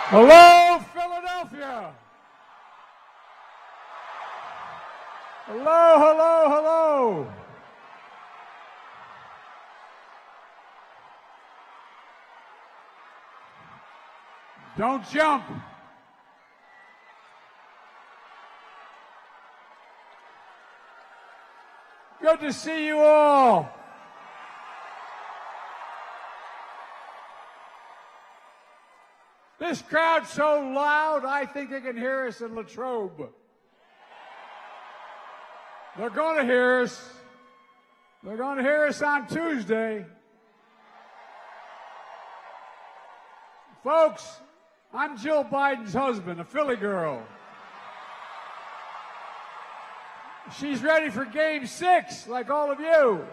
Hello, Philadelphia. Hello, hello, hello. Don't jump. Good to see you all. This crowd's so loud, I think they can hear us in Latrobe. They're going to hear us. They're going to hear us on Tuesday. Folks, I'm Jill Biden's husband, a Philly girl. She's ready for Game 6, like all of you.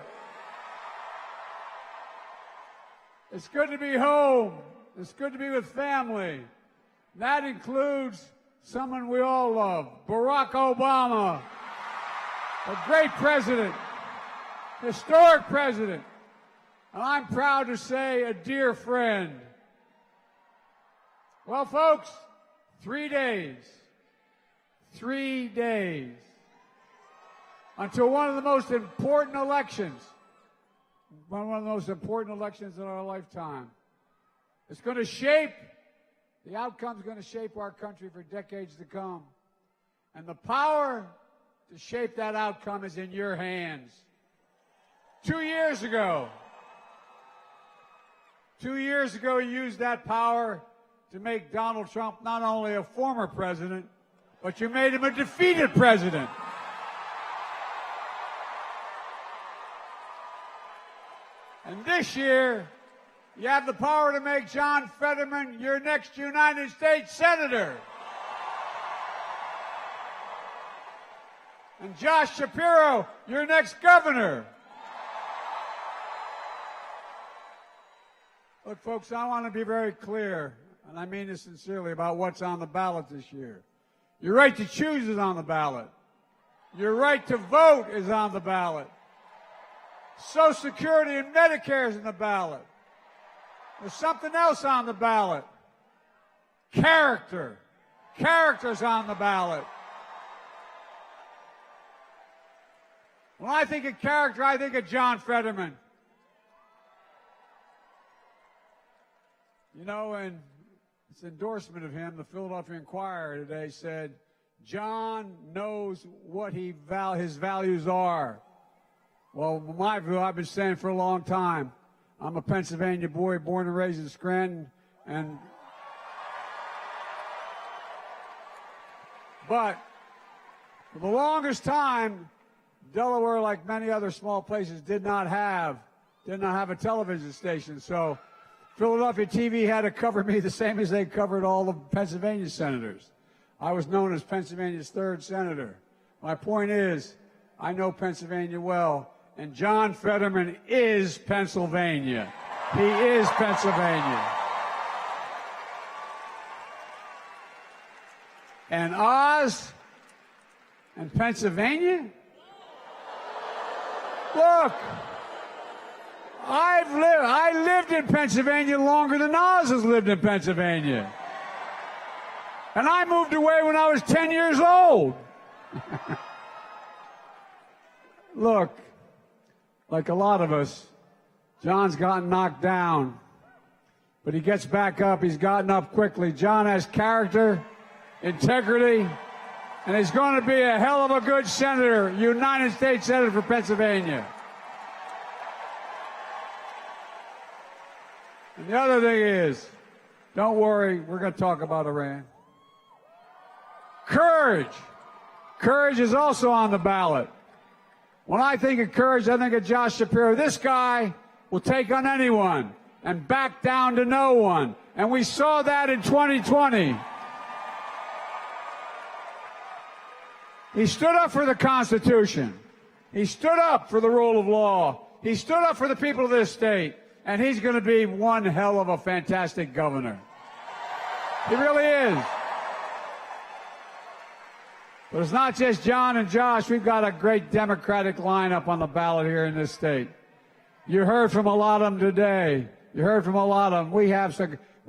It's good to be home. It's good to be with family. That includes someone we all love, Barack Obama, a great president, historic president, and I'm proud to say a dear friend. Well, folks, 3 days until one of the most important elections, one of the most important elections in our lifetime. It's going to shape, the outcome's going to shape our country for decades to come. And the power to shape that outcome is in your hands. 2 years ago, you used that power to make Donald Trump not only a former president, but you made him a defeated president. And this year, you have the power to make John Fetterman your next United States Senator. And Josh Shapiro, your next governor. Look, folks, I want to be very clear, and I mean this sincerely, about what's on the ballot this year. Your right to choose is on the ballot. Your right to vote is on the ballot. Social Security and Medicare is on the ballot. There's something else on the ballot. Character. Character's on the ballot. When I think of character, I think of John Fetterman. You know, in its endorsement of him, the Philadelphia Inquirer today said, John knows what his values are. Well, in my view, I've been saying for a long time, I'm a Pennsylvania boy born and raised in Scranton, but for the longest time, Delaware, like many other small places, did not have a television station. So Philadelphia TV had to cover me the same as they covered all the Pennsylvania senators. I was known as Pennsylvania's third senator. My point is, I know Pennsylvania well. And John Fetterman is Pennsylvania. He is Pennsylvania. And Oz and Pennsylvania? Look, I lived in Pennsylvania longer than Oz has lived in Pennsylvania. And I moved away when I was 10 years old. Look, like a lot of us, John's gotten knocked down, but he gets back up. He's gotten up quickly. John has character, integrity, and he's going to be a hell of a good senator, United States Senator for Pennsylvania. And the other thing is, don't worry, we're going to talk about Iran. Courage. Courage is also on the ballot. When I think of courage, I think of Josh Shapiro. This guy will take on anyone and back down to no one. And we saw that in 2020. He stood up for the Constitution. He stood up for the rule of law. He stood up for the people of this state. And he's going to be one hell of a fantastic governor. He really is. But it's not just John and Josh. We've got a great Democratic lineup on the ballot here in this state. You heard from a lot of them today. You heard from a lot of them.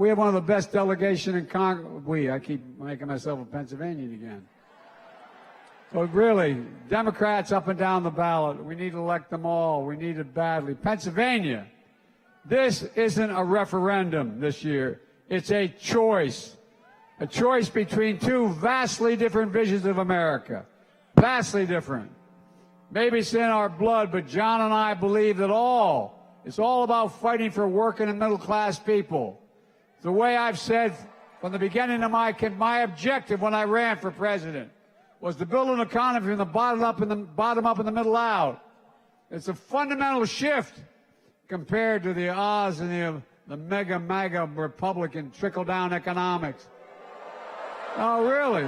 We have one of the best delegation in Congress. I keep making myself a Pennsylvanian again. So really, Democrats up and down the ballot, we need to elect them all. We need it badly. Pennsylvania, this isn't a referendum this year. It's a choice between two vastly different visions of America. Vastly different. Maybe it's in our blood, but John and I believe that it's all about fighting for working and middle-class people. The way I've said from the beginning of my objective when I ran for president was to build an economy from the bottom up and the middle out. It's a fundamental shift compared to the Oz and the MAGA Republican trickle-down economics. Oh, really?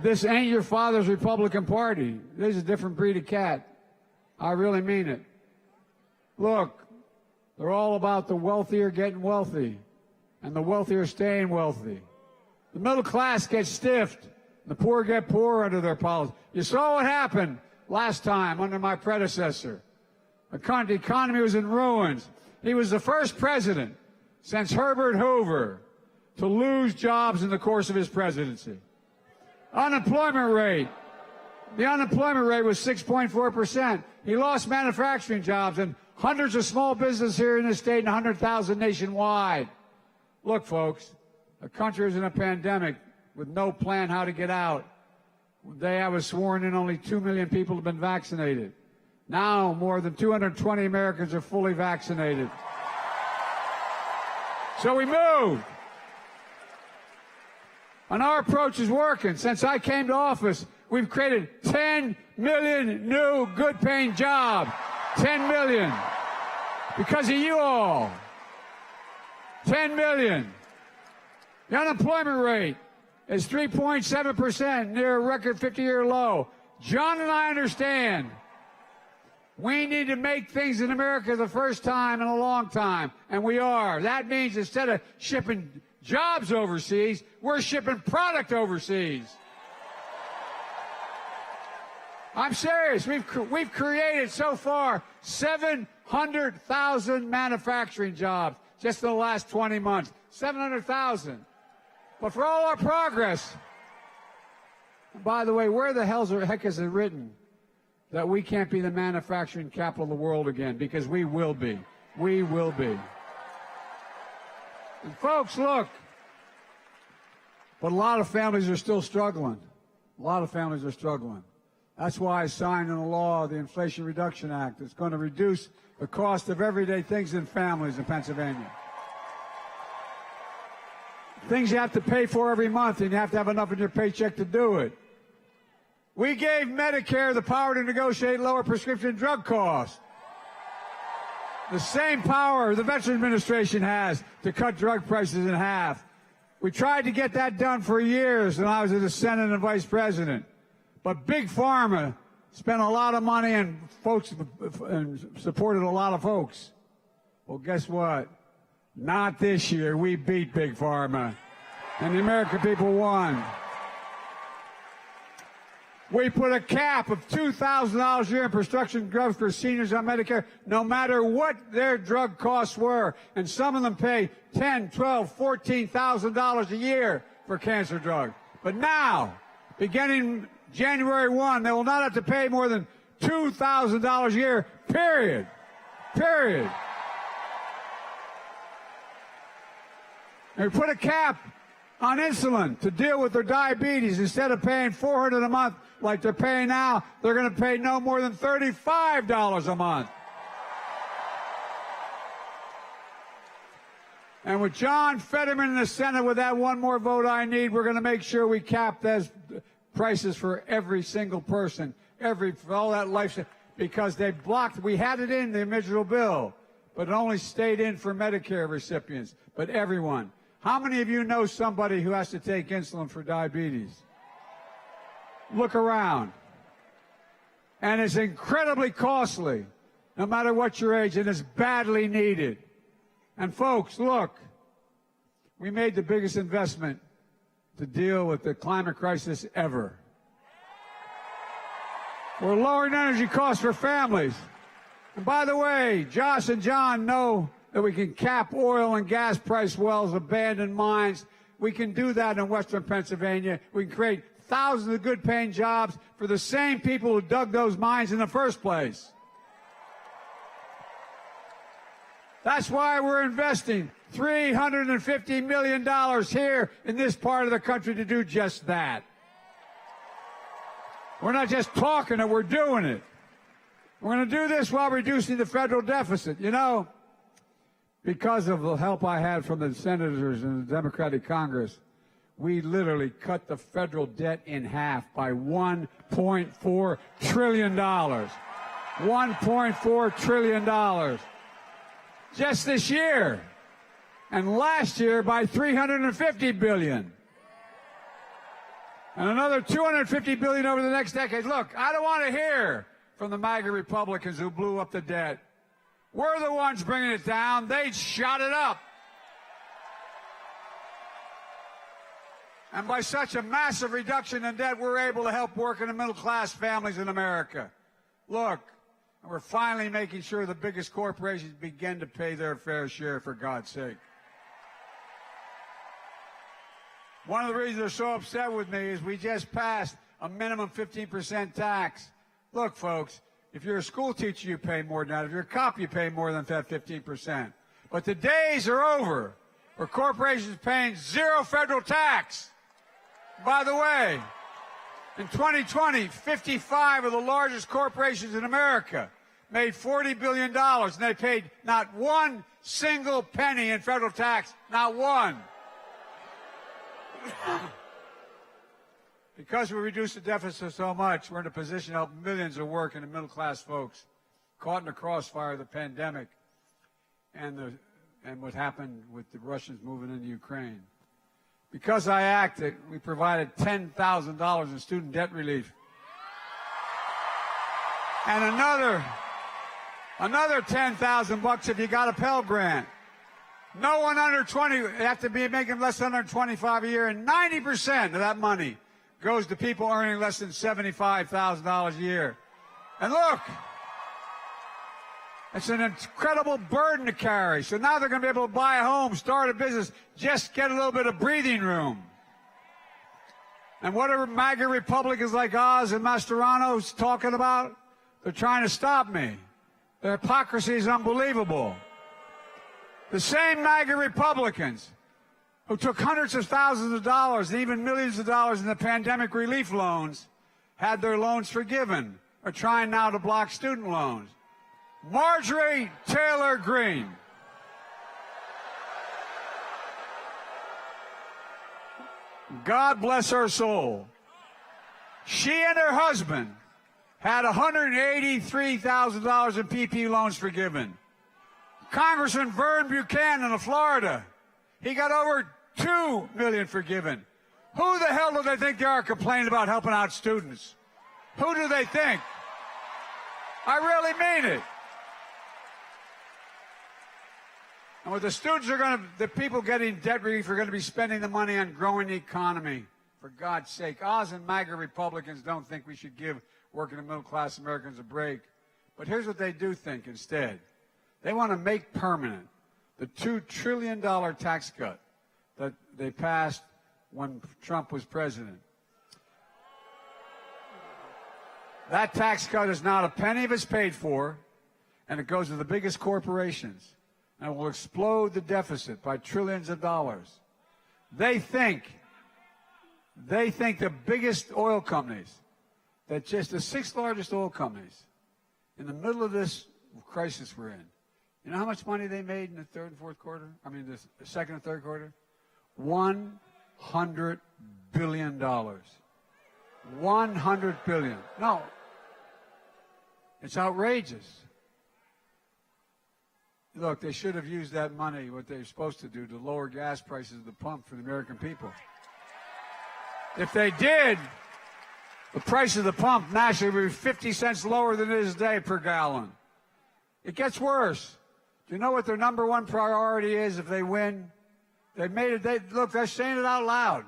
This ain't your father's Republican Party. This is a different breed of cat. I really mean it. Look, they're all about the wealthier getting wealthy and the wealthier staying wealthy. The middle class gets stiffed. The poor get poorer under their policy. You saw what happened last time under my predecessor. The economy was in ruins. He was the first president since Herbert Hoover to lose jobs in the course of his presidency. The unemployment rate was 6.4%. He lost manufacturing jobs and hundreds of small businesses here in the state and 100,000 nationwide. Look, folks, the country is in a pandemic with no plan how to get out. The day I was sworn in, only 2 million people have been vaccinated. Now, more than 220 Americans are fully vaccinated. So we moved. And our approach is working. Since I came to office, we've created 10 million new good-paying jobs. 10 million. Because of you all. 10 million. The unemployment rate is 3.7%, near a record 50-year low. John and I understand we need to make things in America the first time in a long time, and we are. That means instead of shipping jobs overseas, we're shipping product overseas. I'm serious. We've created so far 700,000 manufacturing jobs just in the last 20 months. 700,000. But for all our progress, by the way, where the heck is it written that we can't be the manufacturing capital of the world again? Because we will be. We will be. And folks, look, but a lot of families are still struggling. A lot of families are struggling. That's why I signed into law the Inflation Reduction Act. It's going to reduce the cost of everyday things in families in Pennsylvania. Things you have to pay for every month, and you have to have enough in your paycheck to do it. We gave Medicare the power to negotiate lower prescription drug costs. The same power the Veterans Administration has to cut drug prices in half. We tried to get that done for years when I was in the Senate and Vice President. But Big Pharma spent a lot of money and supported a lot of folks. Well, guess what? Not this year. We beat Big Pharma, and the American people won. We put a cap of $2,000 a year in prescription drugs for seniors on Medicare, no matter what their drug costs were. And some of them pay $10,000, $12,000, $14,000 a year for cancer drugs. But now, beginning January 1, they will not have to pay more than $2,000 a year, period. Period. And we put a cap on insulin to deal with their diabetes. Instead of paying $400 a month like they're paying now, they're going to pay no more than $35 a month. And with John Fetterman in the Senate, with that one more vote I need, we're going to make sure we cap those prices for every single person, for all that life, because they blocked. We had it in the original bill, but it only stayed in for Medicare recipients, but everyone. How many of you know somebody who has to take insulin for diabetes? Look around. And it's incredibly costly, no matter what your age, and it's badly needed. And folks, look, we made the biggest investment to deal with the climate crisis ever. We're lowering energy costs for families. And by the way, Josh and John know that we can cap oil and gas price wells, abandoned mines. We can do that in western Pennsylvania. We can create thousands of good-paying jobs for the same people who dug those mines in the first place. That's why we're investing $350 million here in this part of the country to do just that. We're not just talking it, we're doing it. We're going to do this while reducing the federal deficit. You know, because of the help I had from the senators in the Democratic Congress, we literally cut the federal debt in half by $1.4 trillion. $1.4 trillion. Just this year. And last year by $350 billion. And another $250 billion over the next decade. Look, I don't want to hear from the MAGA Republicans who blew up the debt. We're the ones bringing it down. They shot it up. And by such a massive reduction in debt, we're able to help working and middle-class families in America. Look, we're finally making sure the biggest corporations begin to pay their fair share, for God's sake. One of the reasons they're so upset with me is we just passed a minimum 15% tax. Look, folks, if you're a school teacher, you pay more than that. If you're a cop, you pay more than that 15%. But the days are over where corporations paying zero federal tax. By the way, in 2020, 55 of the largest corporations in America made $40 billion, and they paid not one single penny in federal tax, not one. Because we reduced the deficit so much, we're in a position to help millions of working and middle-class folks caught in the crossfire of the pandemic and what happened with the Russians moving into Ukraine. Because I acted, we provided $10,000 in student debt relief. And another $10,000 if you got a Pell Grant. No one under 20, you have to be making less than $125 a year, and 90% of that money goes to people earning less than $75,000 a year. And look, it's an incredible burden to carry. So now they're going to be able to buy a home, start a business, just get a little bit of breathing room. And what are MAGA Republicans like Oz and Mastrano's talking about? They're trying to stop me. Their hypocrisy is unbelievable. The same MAGA Republicans who took hundreds of thousands of dollars and even millions of dollars in the pandemic relief loans had their loans forgiven, are trying now to block student loans. Marjorie Taylor Greene. God bless her soul. She and her husband had $183,000 in PPP loans forgiven. Congressman Vern Buchanan of Florida, he got over $2 million forgiven. Who the hell do they think they are complaining about helping out students? Who do they think? I really mean it. And what the students are going to, the people getting debt relief are going to be spending the money on growing the economy. For God's sake, Oz and MAGA Republicans don't think we should give working and middle-class Americans a break. But here's what they do think instead. They want to make permanent the $2 trillion tax cut that they passed when Trump was president. That tax cut is not a penny of it's paid for, and it goes to the biggest corporations, and it will explode the deficit by trillions of dollars. They think the biggest oil companies, that just the 6 largest oil companies, in the middle of this crisis we're in, you know how much money they made in the third and fourth quarter? I mean, the second and third quarter? $100 billion. $100 billion. No. It's outrageous. Look, they should have used that money, what they were supposed to do, to lower gas prices at the pump for the American people. If they did, the price of the pump nationally would be 50 cents lower than it is today per gallon. It gets worse. Do you know what their number one priority is if they win? They made it. Look, they're saying it out loud.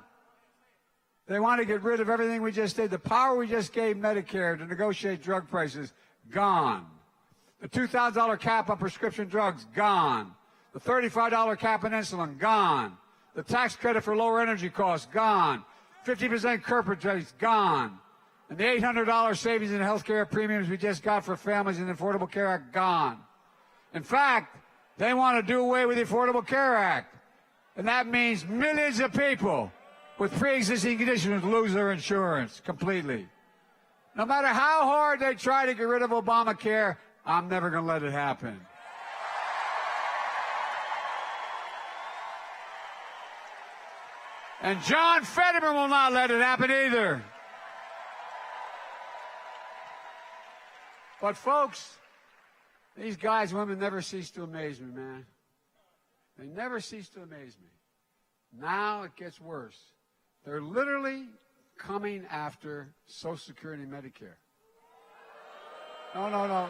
They want to get rid of everything we just did. The power we just gave Medicare to negotiate drug prices, gone. The $2,000 cap on prescription drugs, gone. The $35 cap on insulin, gone. The tax credit for lower energy costs, gone. 50% corporate rates, gone. And the $800 savings in health care premiums we just got for families in the Affordable Care Act, gone. In fact, they want to do away with the Affordable Care Act. And that means millions of people with pre-existing conditions lose their insurance completely. No matter how hard they try to get rid of Obamacare, I'm never going to let it happen. And John Fetterman will not let it happen either. But folks, these guys and women never cease to amaze me, man. They never cease to amaze me. Now it gets worse. They're literally coming after Social Security and Medicare. No.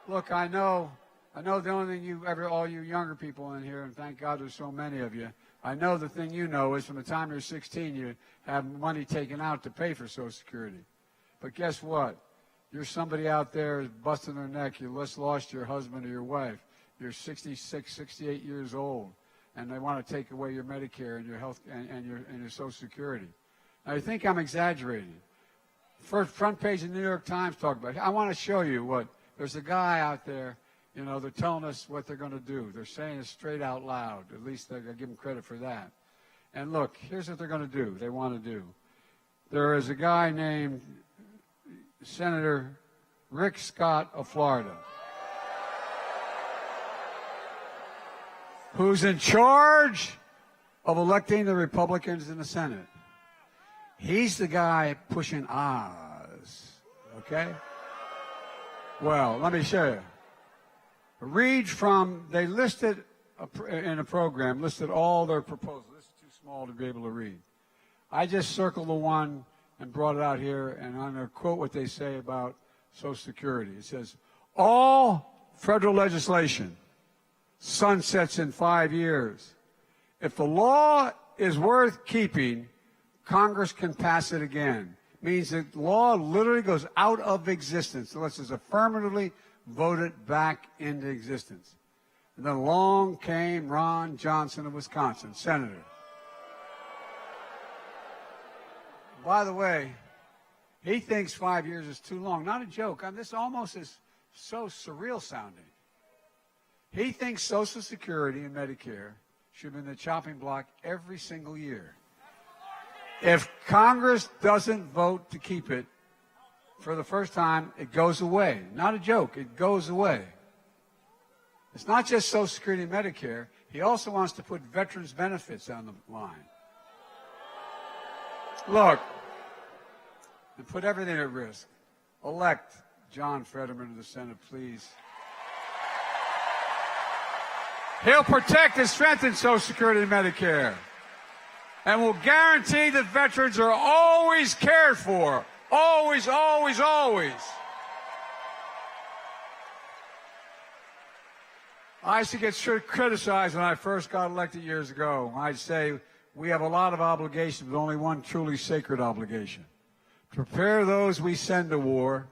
Look, I know the only thing all you younger people in here, and thank God there's so many of you, I know the thing you know is from the time you're 16, you have money taken out to pay for Social Security. But guess what? You're somebody out there busting their neck. You just lost your husband or your wife. You're 66, 68 years old, and they want to take away your Medicare and your health and your Social Security. Now, you think I'm exaggerating. First front page of the New York Times talked about it. I want to show you what. There's a guy out there, you know, they're telling us what they're going to do. They're saying it straight out loud. At least I give them credit for that. And look, here's what they're going to do. They want to do. There is a guy named Senator Rick Scott of Florida, who's in charge of electing the Republicans in the Senate. He's the guy pushing Oz, okay? Well, let me show you. Read from, they listed in a program, listed all their proposals. This is too small to be able to read. I just circled the one and brought it out here, and I'm going to quote what they say about Social Security. It says, all federal legislation sunsets in 5 years. If the law is worth keeping, Congress can pass it again. Means that the law literally goes out of existence unless it's affirmatively voted back into existence. And then along came Ron Johnson of Wisconsin, senator. By the way, he thinks 5 years is too long. Not a joke. This almost is so surreal sounding. He thinks Social Security and Medicare should be in the chopping block every single year. If Congress doesn't vote to keep it, for the first time, it goes away. Not a joke. It goes away. It's not just Social Security and Medicare. He also wants to put veterans' benefits on the line. Look, and put everything at risk. Elect John Fetterman to the Senate, please. He'll protect and strengthen Social Security and Medicare, and will guarantee that veterans are always cared for. Always, always, always. I used to get criticized when I first got elected years ago. I'd say we have a lot of obligations, but only one truly sacred obligation. To prepare those we send to war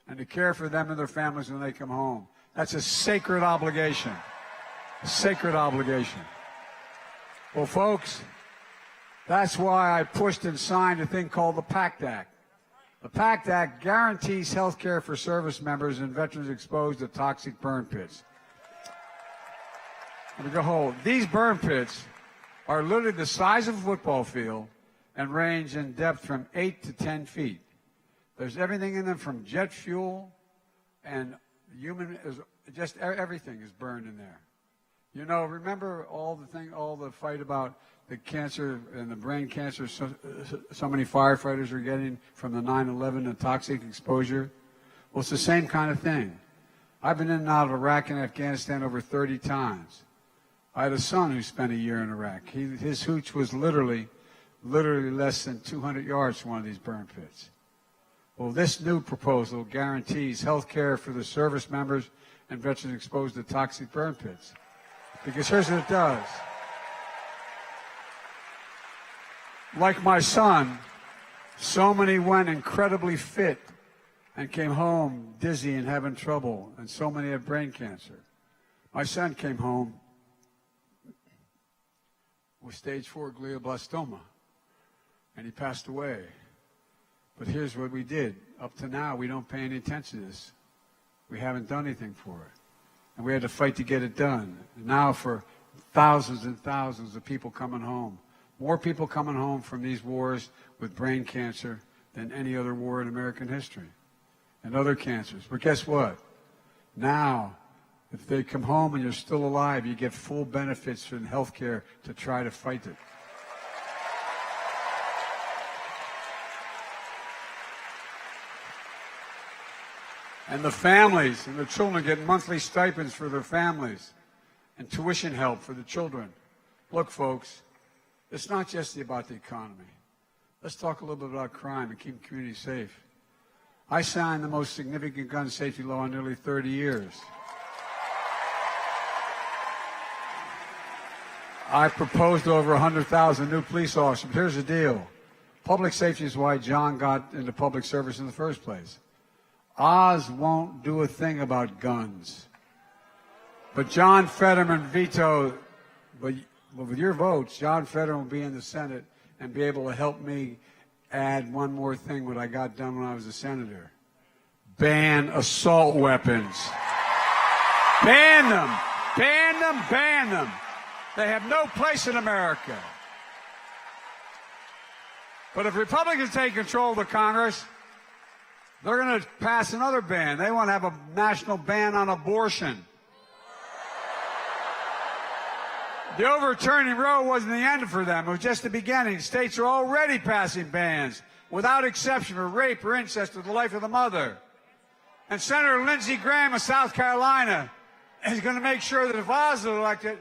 and to care for them and their families when they come home. That's a sacred obligation. A sacred obligation. Well, folks, that's why I pushed and signed a thing called the PACT Act. The PACT Act guarantees health care for service members and veterans exposed to toxic burn pits. These burn pits are literally the size of a football field and range in depth from 8 to 10 feet. There's everything in them from jet fuel and just everything is burned in there. You know, remember all the fight about the cancer and the brain cancer so many firefighters are getting from the 9/11 and toxic exposure? Well, it's the same kind of thing. I've been in and out of Iraq and Afghanistan over 30 times. I had a son who spent a year in Iraq. His hooch was literally less than 200 yards from one of these burn pits. Well, this new proposal guarantees health care for the service members and veterans exposed to toxic burn pits. Because here's what it does. Like my son, so many went incredibly fit and came home dizzy and having trouble, and so many had brain cancer. My son came home with stage 4 glioblastoma, and he passed away. But here's what we did. Up to now, we don't pay any attention to this. We haven't done anything for it. And we had to fight to get it done. And now for thousands and thousands of people coming home, more people coming home from these wars with brain cancer than any other war in American history, and other cancers. But guess what? Now, if they come home and you're still alive, you get full benefits from health care to try to fight it. And the families and the children get monthly stipends for their families and tuition help for the children. Look, folks, it's not just about the economy. Let's talk a little bit about crime and keep communities safe. I signed the most significant gun safety law in nearly 30 years. I proposed over 100,000 new police officers. Here's the deal. Public safety is why John got into public service in the first place. Oz won't do a thing about guns. But John Fetterman vetoed, but with your votes, John Fetterman will be in the Senate and be able to help me add one more thing what I got done when I was a senator. Ban assault weapons. Ban them. Ban them. Ban them. They have no place in America. But if Republicans take control of the Congress, they're going to pass another ban. They want to have a national ban on abortion. The overturning Roe wasn't the end for them. It was just the beginning. States are already passing bans, without exception, for rape or incest with the life of the mother. And Senator Lindsey Graham of South Carolina is going to make sure that if Oz is elected,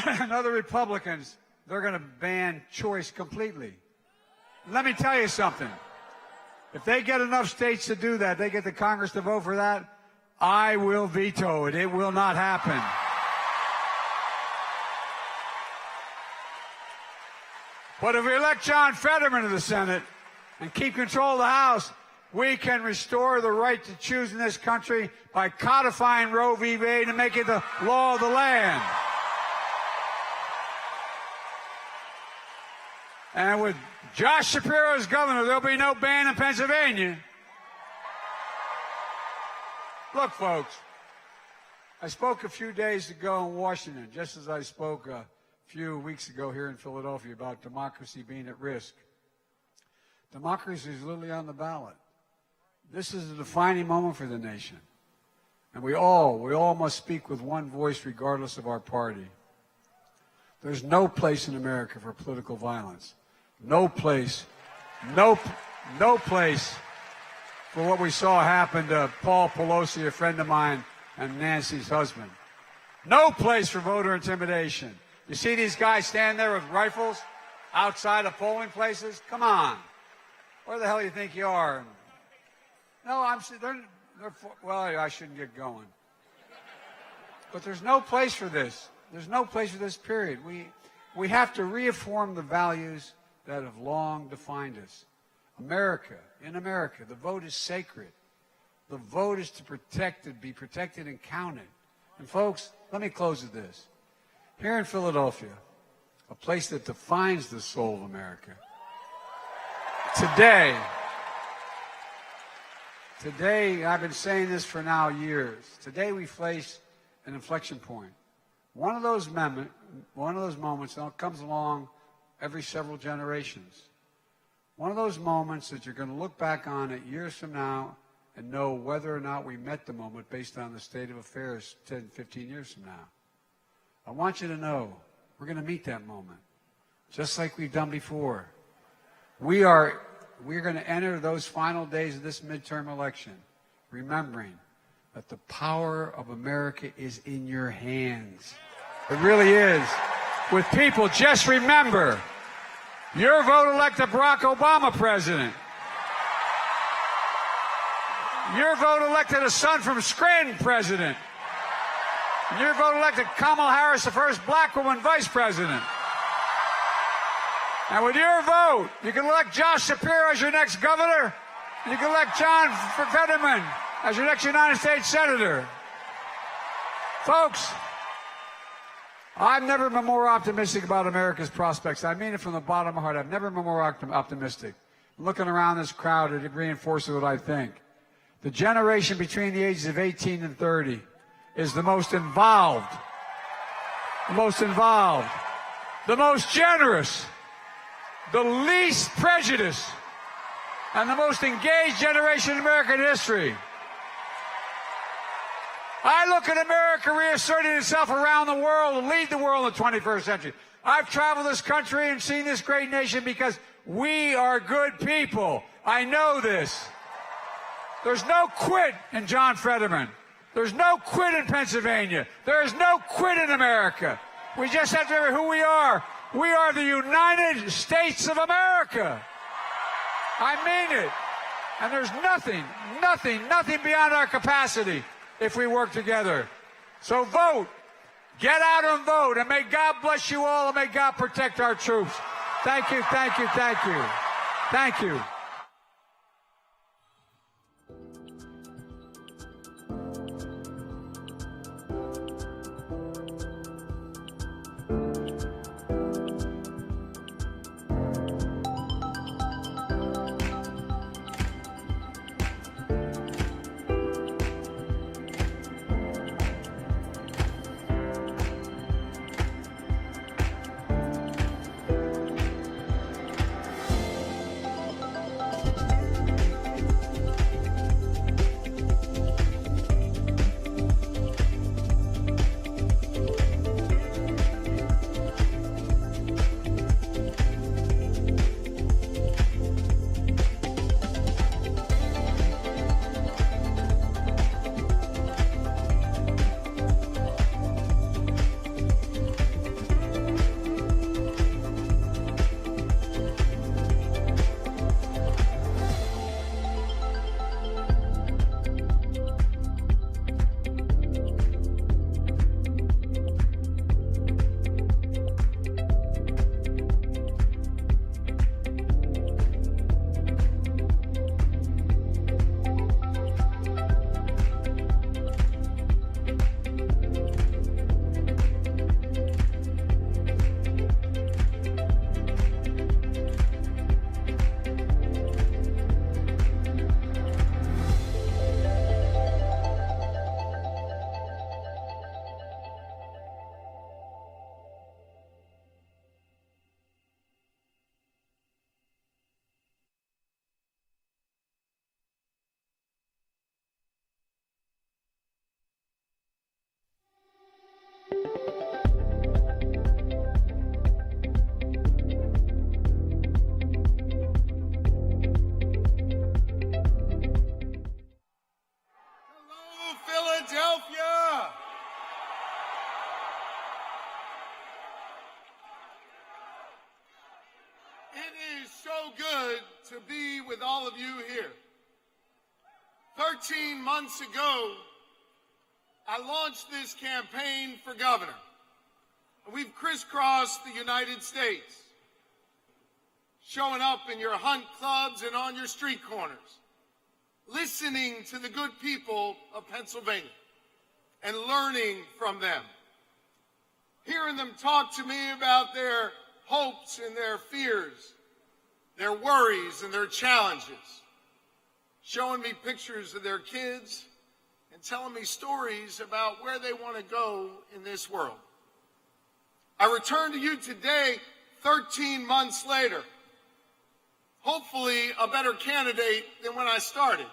and other Republicans, they're going to ban choice completely. Let me tell you something. If they get enough states to do that, they get the Congress to vote for that, I will veto it. It will not happen. But if we elect John Fetterman to the Senate and keep control of the House, we can restore the right to choose in this country by codifying Roe v. Wade and make it the law of the land. And with Josh Shapiro as governor, there'll be no ban in Pennsylvania. Look, folks, I spoke a few days ago in Washington, just as I spoke a few weeks ago here in Philadelphia about democracy being at risk. Democracy is literally on the ballot. This is a defining moment for the nation. And we all must speak with one voice regardless of our party. There's no place in America for political violence. No place for what we saw happen to Paul Pelosi, a friend of mine, and Nancy's husband. No place for voter intimidation. You see these guys stand there with rifles outside of polling places? Come on. Where the hell do you think you are? No, well, I shouldn't get going. But there's no place for this. There's no place for this, period. We have to reaffirm the values that have long defined us. In America, the vote is sacred. The vote is to be protected and counted. And folks, let me close with this. Here in Philadelphia, a place that defines the soul of America, today, I've been saying this for now years, today we face an inflection point. One of those moments that comes along every several generations. One of those moments that you're going to look back on it years from now and know whether or not we met the moment based on the state of affairs 10, 15 years from now. I want you to know we're going to meet that moment, just like we've done before. We're going to enter those final days of this midterm election, remembering that the power of America is in your hands. It really is. With people, just remember, your vote elected Barack Obama president. Your vote elected a son from Scranton president. Your vote elected Kamala Harris, the first black woman vice president. And with your vote, you can elect Josh Shapiro as your next governor. You can elect John Fetterman as your next United States senator. Folks, I've never been more optimistic about America's prospects. I mean it from the bottom of my heart. I've never been more optimistic. Looking around this crowd, it reinforces what I think. The generation between the ages of 18 and 30 is the most involved, the most generous, the least prejudiced, and the most engaged generation in American history. I look at America reasserting itself around the world and lead the world in the 21st century. I've traveled this country and seen this great nation because we are good people. I know this. There's no quit in John Fetterman. There's no quit in Pennsylvania. There is no quit in America. We just have to remember who we are. We are the United States of America. I mean it. And there's nothing beyond our capacity if we work together. So vote. Get out and vote. And may God bless you all, and may God protect our troops. Thank you, thank you, thank you. Thank you. It is so good to be with all of you here. 13 months ago, I launched this campaign for governor. We've crisscrossed the United States, showing up in your hunt clubs and on your street corners, listening to the good people of Pennsylvania and learning from them, hearing them talk to me about their hopes and their fears, their worries and their challenges, showing me pictures of their kids and telling me stories about where they want to go in this world. I return to you today, 13 months later, hopefully a better candidate than when I started,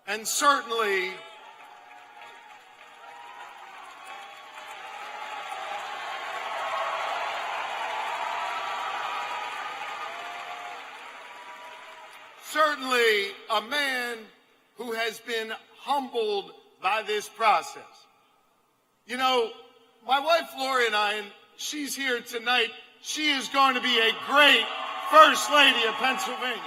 and certainly a man who has been humbled by this process. You know, my wife Lori and I, and she's here tonight, she is going to be a great First Lady of Pennsylvania.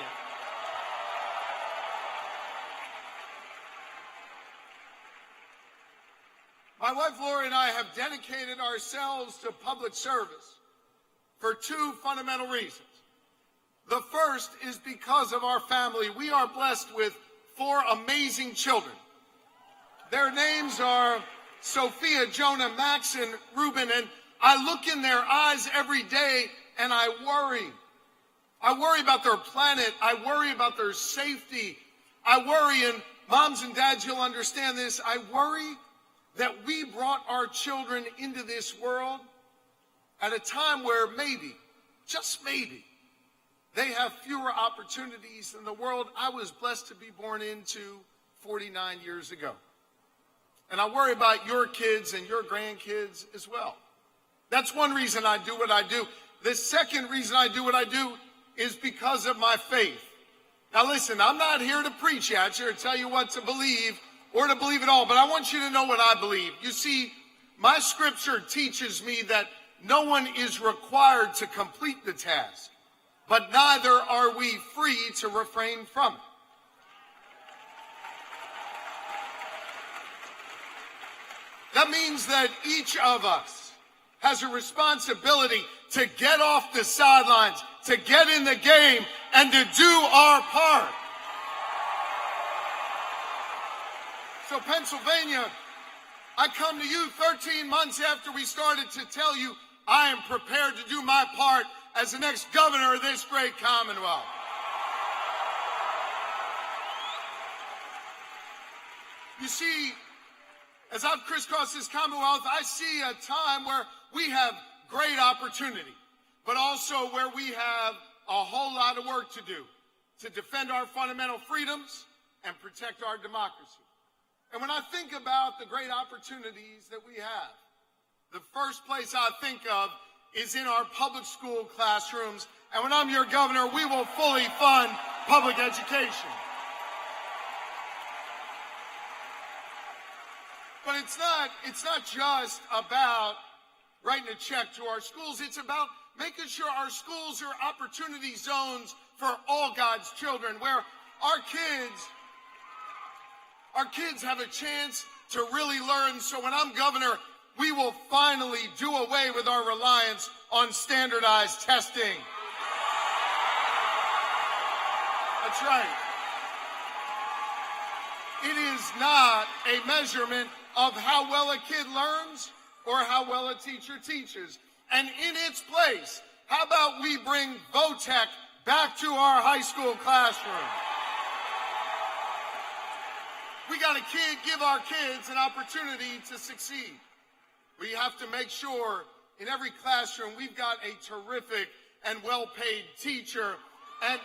My wife Lori and I have dedicated ourselves to public service for two fundamental reasons. The first is because of our family. We are blessed with 4 amazing children. Their names are Sophia, Jonah, Max, and Reuben, and I look in their eyes every day and I worry. I worry about their planet. I worry about their safety. I worry, and moms and dads, you'll understand this, I worry that we brought our children into this world at a time where maybe, just maybe, they have fewer opportunities than the world I was blessed to be born into 49 years ago. And I worry about your kids and your grandkids as well. That's one reason I do what I do. The second reason I do what I do is because of my faith. Now listen, I'm not here to preach at you or tell you what to believe or to believe at all, but I want you to know what I believe. You see, my scripture teaches me that no one is required to complete the task, but neither are we free to refrain from it. That means that each of us has a responsibility to get off the sidelines, to get in the game, and to do our part. So Pennsylvania, I come to you 13 months after we started to tell you I am prepared to do my part as the next governor of this great Commonwealth. You see, as I've crisscrossed this Commonwealth, I see a time where we have great opportunity, but also where we have a whole lot of work to do to defend our fundamental freedoms and protect our democracy. And when I think about the great opportunities that we have, the first place I think of is in our public school classrooms. And when I'm your governor, we will fully fund public education. But it's not just about writing a check to our schools. It's about making sure our schools are opportunity zones for all God's children, where our kids have a chance to really learn. So when I'm governor, we will finally do away with our reliance on standardized testing. That's right. It is not a measurement of how well a kid learns or how well a teacher teaches. And in its place, how about we bring VOTEC back to our high school classroom? We got to give our kids an opportunity to succeed. We have to make sure in every classroom we've got a terrific and well-paid teacher. And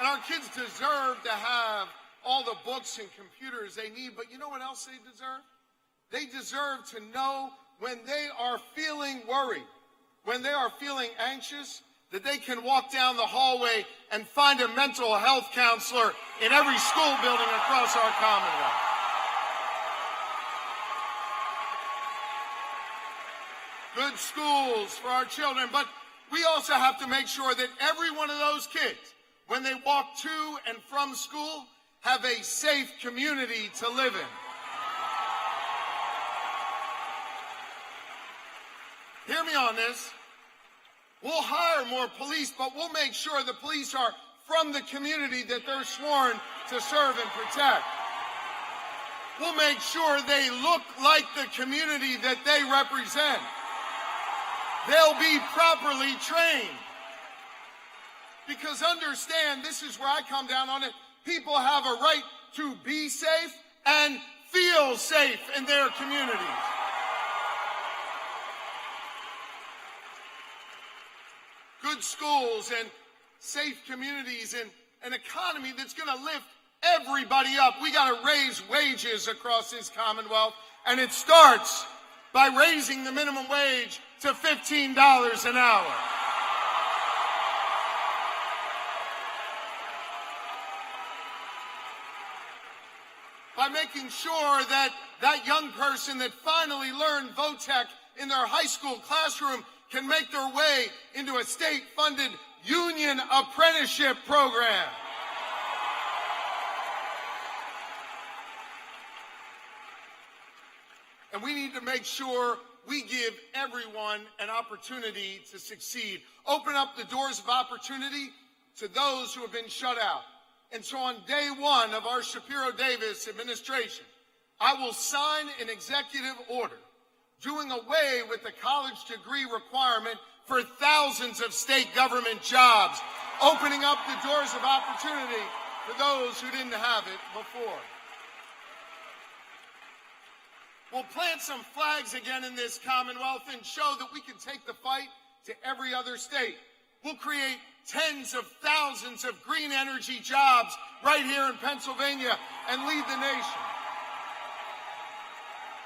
our kids deserve to have all the books and computers they need, but you know what else they deserve? They deserve to know when they are feeling worried, when they are feeling anxious, that they can walk down the hallway and find a mental health counselor in every school building across our Commonwealth. Good schools for our children, but we also have to make sure that every one of those kids, when they walk to and from school, have a safe community to live in. Hear me on this. We'll hire more police, but we'll make sure the police are from the community that they're sworn to serve and protect. We'll make sure they look like the community that they represent. They'll be properly trained. Because understand, this is where I come down on it, people have a right to be safe and feel safe in their communities. Good schools and safe communities and an economy that's going to lift everybody up. We got to raise wages across this Commonwealth, and it starts by raising the minimum wage to $15 an hour. By making sure that that young person that finally learned VOTEC in their high school classroom can make their way into a state-funded union apprenticeship program. And we need to make sure we give everyone an opportunity to succeed. Open up the doors of opportunity to those who have been shut out. And so on day one of our Shapiro-Davis administration, I will sign an executive order doing away with the college degree requirement for thousands of state government jobs, opening up the doors of opportunity for those who didn't have it before. We'll plant some flags again in this Commonwealth and show that we can take the fight to every other state. We'll create tens of thousands of green energy jobs right here in Pennsylvania and lead the nation.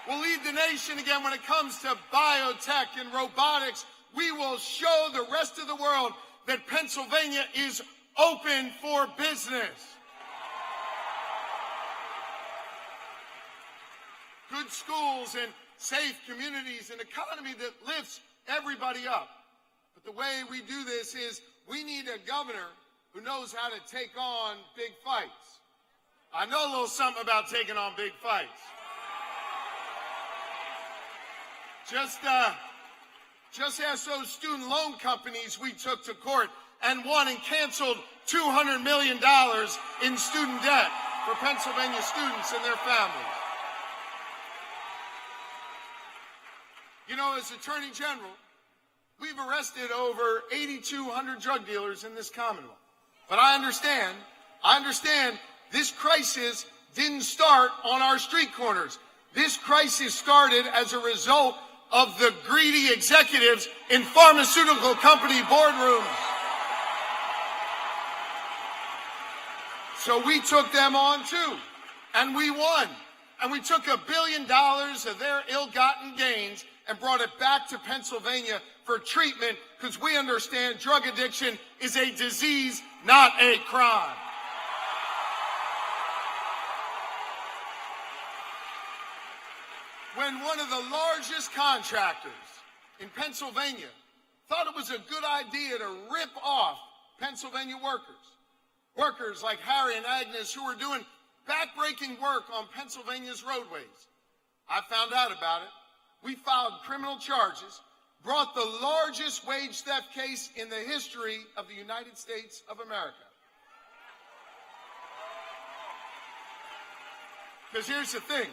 We'll lead the nation again when it comes to biotech and robotics. We will show the rest of the world that Pennsylvania is open for business. Good schools and safe communities, an economy that lifts everybody up. But the way we do this is we need a governor who knows how to take on big fights. I know a little something about taking on big fights. Just ask those student loan companies we took to court and won and canceled $200 million in student debt for Pennsylvania students and their families. You know, as Attorney General, we've arrested over 8,200 drug dealers in this Commonwealth. But I understand this crisis didn't start on our street corners. This crisis started as a result of the greedy executives in pharmaceutical company boardrooms. So we took them on too, and we won. And we took $1 billion of their ill-gotten gains and brought it back to Pennsylvania for treatment because we understand drug addiction is a disease, not a crime. When one of the largest contractors in Pennsylvania thought it was a good idea to rip off Pennsylvania workers like Harry and Agnes who were doing backbreaking work on Pennsylvania's roadways, I found out about it. We filed criminal charges, brought the largest wage theft case in the history of the United States of America. Because here's the thing.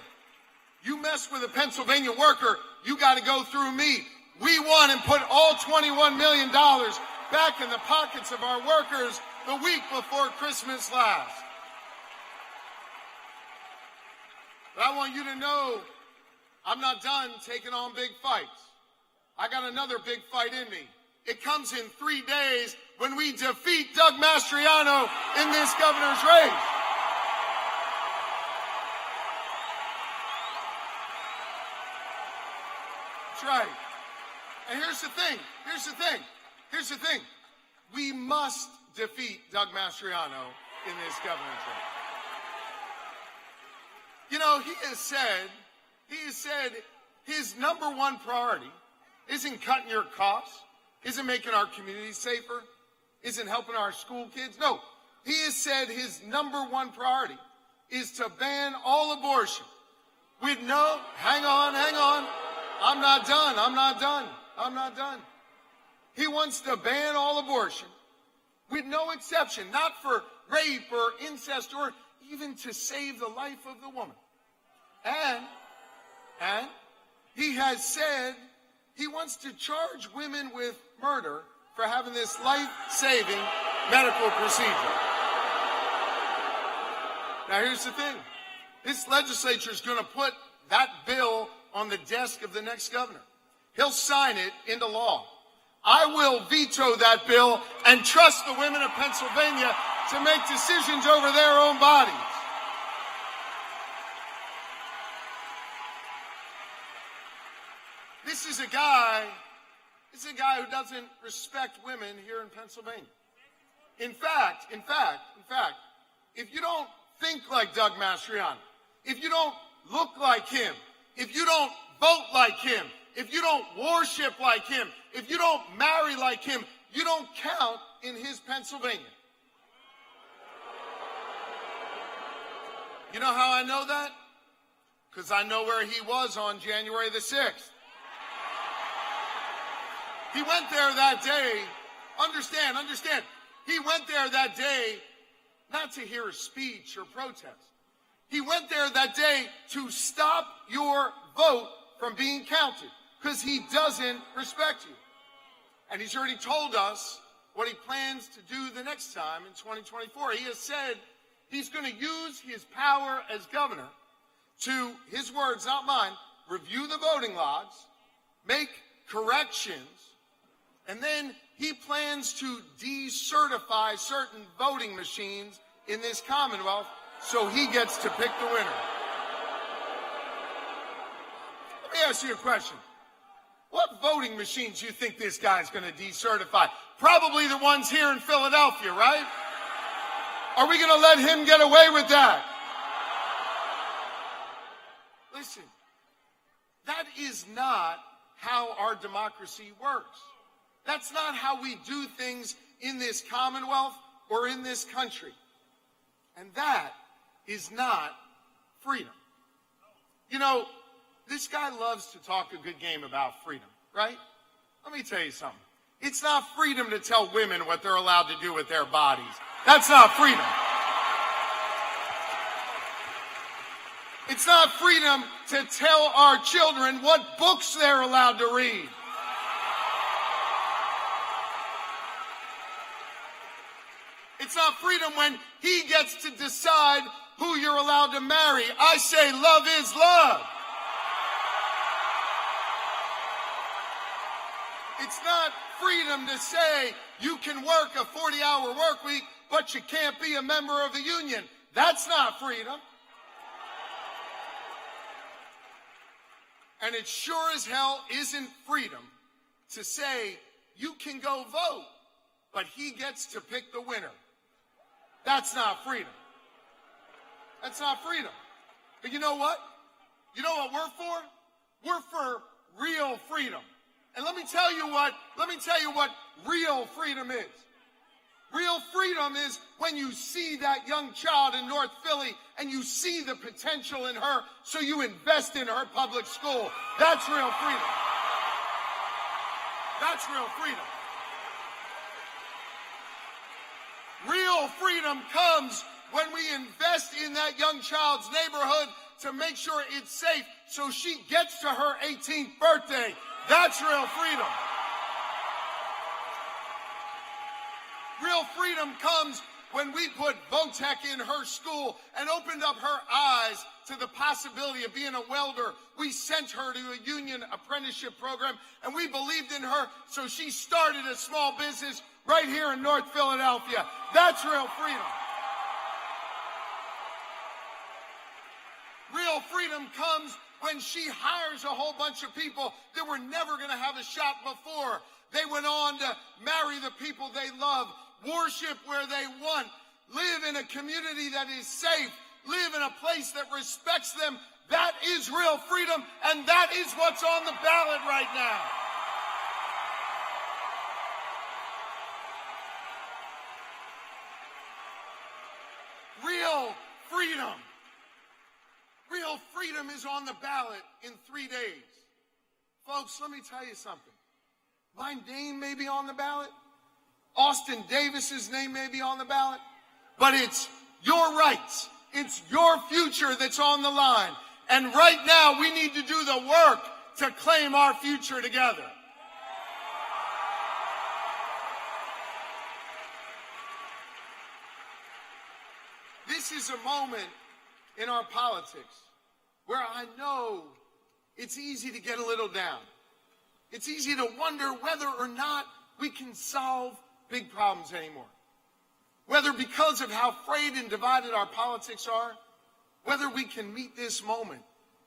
You mess with a Pennsylvania worker, you got to go through me. We won and put all $21 million back in the pockets of our workers the week before Christmas last. But I want you to know I'm not done taking on big fights. I got another big fight in me. It comes in 3 days when we defeat Doug Mastriano in this governor's race. That's right. And here's the thing. We must defeat Doug Mastriano in this governor's race. You know, he has said his number one priority isn't cutting your costs, isn't making our communities safer, isn't helping our school kids. No, he has said his number one priority is to ban all abortion with no, hang on. I'm not done. He wants to ban all abortion with no exception, not for rape or incest or even to save the life of the woman. And he has said he wants to charge women with murder for having this life-saving medical procedure. Now here's the thing. This legislature is going to put that bill on the desk of the next governor. He'll sign it into law. I will veto that bill and trust the women of Pennsylvania to make decisions over their own bodies. This is a guy who doesn't respect women here in Pennsylvania. In fact, if you don't think like Doug Mastriano, if you don't look like him, if you don't vote like him, if you don't worship like him, if you don't marry like him, you don't count in his Pennsylvania. You know how I know that? Because I know where he was on January the 6th. He went there that day. Understand. He went there that day not to hear a speech or protest. He went there that day to stop your vote from being counted because he doesn't respect you. And he's already told us what he plans to do the next time in 2024. He has said he's going to use his power as governor to, his words, not mine, review the voting logs, make corrections, and then he plans to decertify certain voting machines in this Commonwealth so he gets to pick the winner. Let me ask you a question. What voting machines do you think this guy's going to decertify? Probably the ones here in Philadelphia, right? Are we going to let him get away with that? Listen, that is not how our democracy works. That's not how we do things in this Commonwealth or in this country. And that is not freedom. You know, this guy loves to talk a good game about freedom, right? Let me tell you something. It's not freedom to tell women what they're allowed to do with their bodies. That's not freedom. It's not freedom to tell our children what books they're allowed to read. It's not freedom when he gets to decide who you're allowed to marry. I say love is love. It's not freedom to say you can work a 40-hour work week, but you can't be a member of the union. That's not freedom. And it sure as hell isn't freedom to say you can go vote, but he gets to pick the winner. That's not freedom. That's not freedom. But you know what? You know what we're for? We're for real freedom. And let me tell you what real freedom is. Real freedom is when you see that young child in North Philly and you see the potential in her, so you invest in her public school. That's real freedom. That's real freedom. Real freedom comes when we invest in that young child's neighborhood to make sure it's safe so she gets to her 18th birthday. That's real freedom. Real freedom comes when we put Votech in her school and opened up her eyes to the possibility of being a welder. We sent her to a union apprenticeship program, and we believed in her, so she started a small business right here in North Philadelphia. That's real freedom. Real freedom comes when she hires a whole bunch of people that were never going to have a shot before. They went on to marry the people they love, worship where they want, live in a community that is safe, live in a place that respects them. That is real freedom, and that is what's on the ballot right now. Real freedom. Real freedom is on the ballot in 3 days. Folks, let me tell you something. My name may be on the ballot. Austin Davis's name may be on the ballot. But it's your rights. It's your future that's on the line. And right now, we need to do the work to claim our future together. This is a moment in our politics where I know it's easy to get a little down. It's easy to wonder whether or not we can solve big problems anymore. Whether because of how frayed and divided our politics are, whether we can meet this moment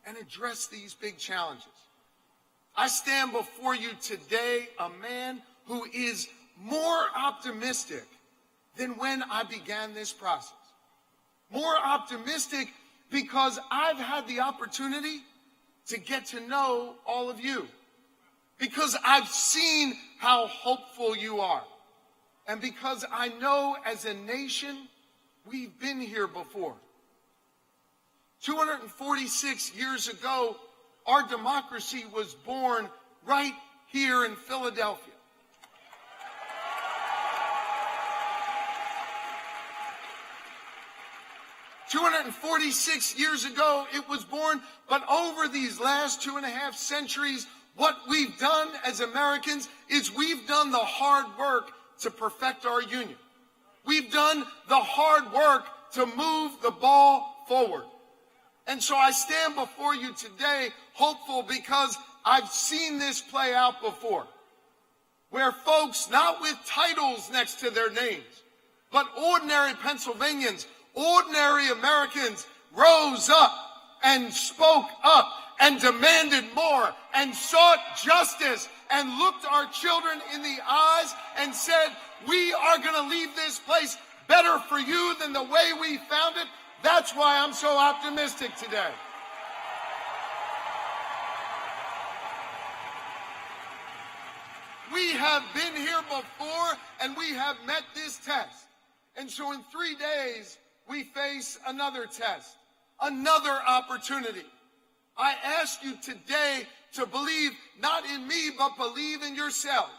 and address these big challenges. I stand before you today a man who is more optimistic than when I began this process. More optimistic because I've had the opportunity to get to know all of you. Because I've seen how hopeful you are. And because I know as a nation, we've been here before. 246 years ago, our democracy was born right here in Philadelphia. 246 years ago it was born, but over these last 2.5 centuries, what we've done as Americans is we've done the hard work to perfect our union. We've done the hard work to move the ball forward. And so I stand before you today hopeful because I've seen this play out before, where folks, not with titles next to their names, but ordinary Pennsylvanians, ordinary Americans rose up and spoke up and demanded more and sought justice and looked our children in the eyes and said, we are going to leave this place better for you than the way we found it. That's why I'm so optimistic today. We have been here before and we have met this test. And so in 3 days, we face another test, another opportunity. I ask you today to believe not in me, but believe in yourselves.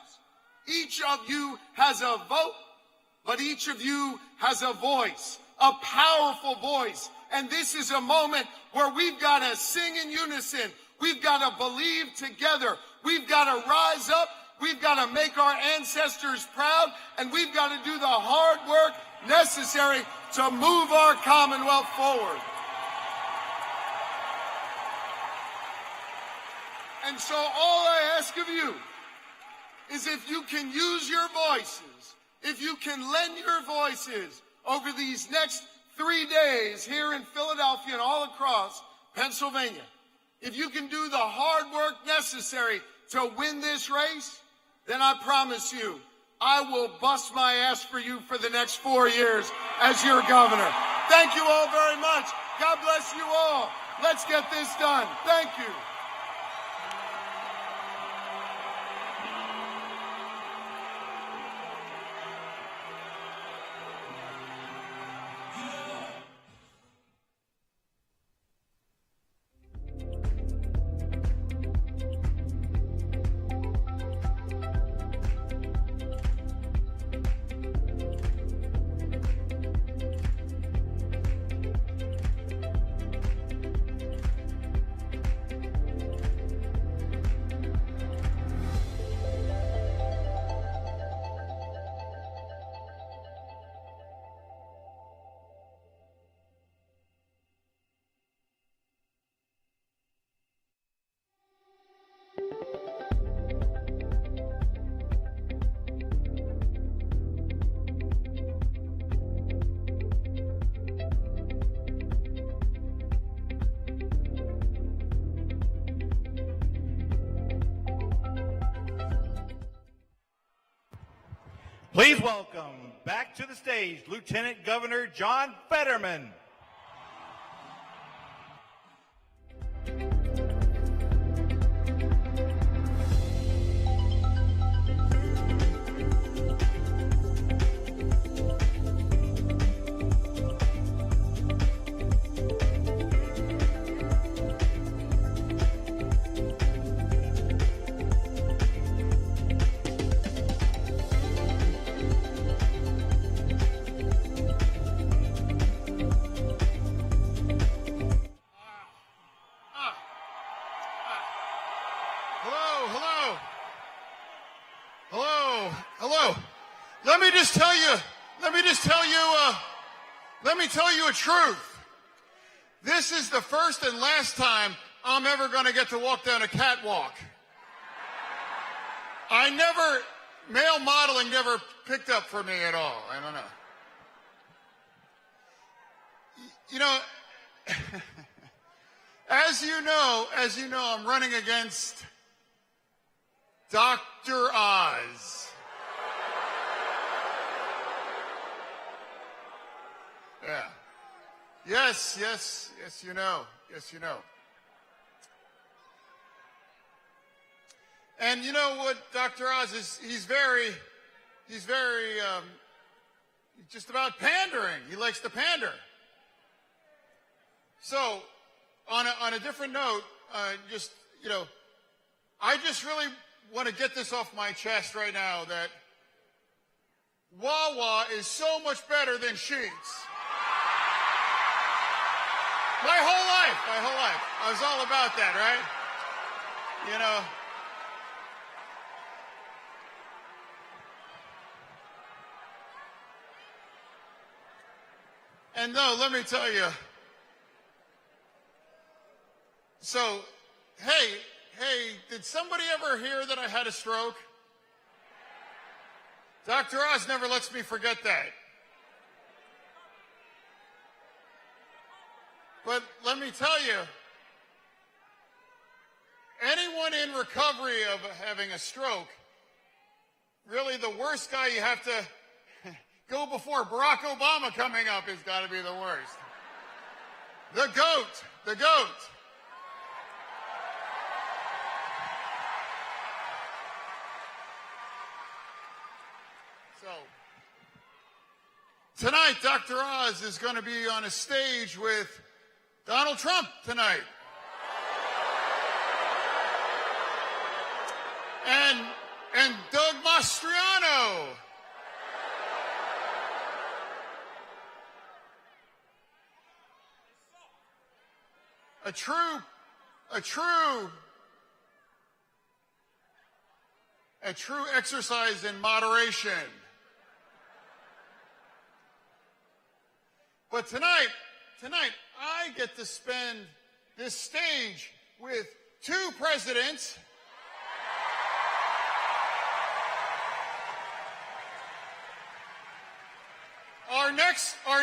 Each of you has a vote, but each of you has a voice, a powerful voice. And this is a moment where we've got to sing in unison. We've got to believe together. We've got to rise up. We've got to make our ancestors proud. And we've got to do the hard work necessary to move our Commonwealth forward. And so all I ask of you is if you can use your voices, if you can lend your voices over these next 3 days here in Philadelphia and all across Pennsylvania, if you can do the hard work necessary to win this race, then I promise you, I will bust my ass for you for the next 4 years as your governor. Thank you all very much. God bless you all. Let's get this done. Thank you. Please welcome back to the stage Lieutenant Governor John Fetterman. Hello. Let me tell you a truth. This is the first and last time I'm ever going to get to walk down a catwalk. Male modeling never picked up for me at all. I don't know. You know, as you know, I'm running against Dr. Oz. Yeah. Yes, you know. And you know what Dr. Oz is, he's very just about pandering. He likes to pander. So, on a different note, I just really want to get this off my chest right now that Wawa is so much better than Sheetz. My whole life. I was all about that, right? You know. And no, let me tell you. So, hey, did somebody ever hear that I had a stroke? Dr. Oz never lets me forget that. But let me tell you, anyone in recovery of having a stroke, really the worst guy you have to go before Barack Obama coming up has got to be the worst. The GOAT. So, tonight, Dr. Oz is going to be on a stage with Donald Trump tonight. And Doug Mastriano. A true exercise in moderation. But tonight, I get to spend this stage with two presidents our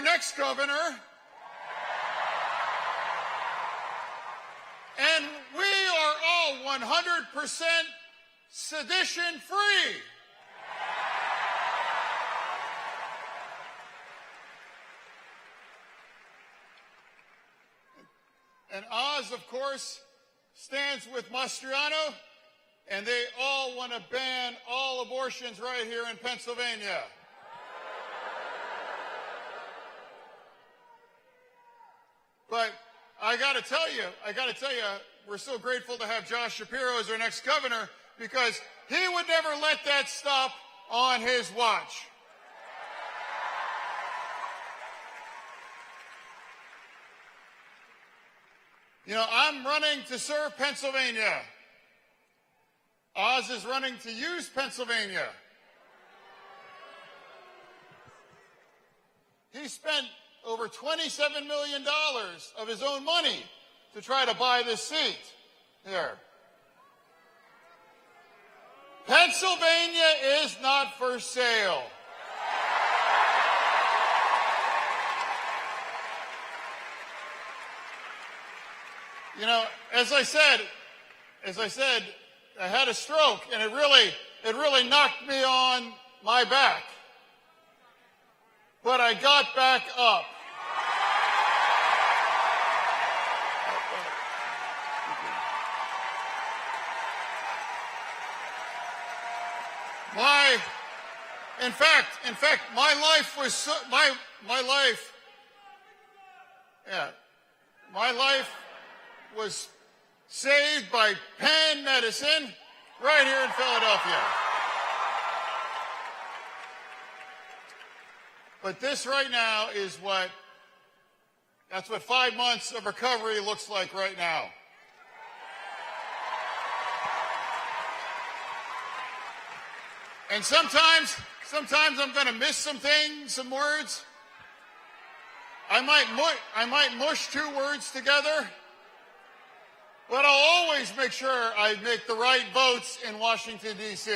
next governor, and we are all 100% sedition free. And Oz, of course, stands with Mastriano, and they all want to ban all abortions right here in Pennsylvania. But I got to tell you, we're so grateful to have Josh Shapiro as our next governor, because he would never let that stop on his watch. You know, I'm running to serve Pennsylvania. Oz is running to use Pennsylvania. He spent over $27 million of his own money to try to buy this seat here. Pennsylvania is not for sale. You know, as I said, I had a stroke, and it really knocked me on my back. But I got back up. In fact, my life was my life was saved by Penn Medicine right here in Philadelphia. But this right now is that's what 5 months of recovery looks like right now. And sometimes I'm going to miss some things, some words. I might mush two words together, but I'll always make sure I make the right votes in Washington, D.C.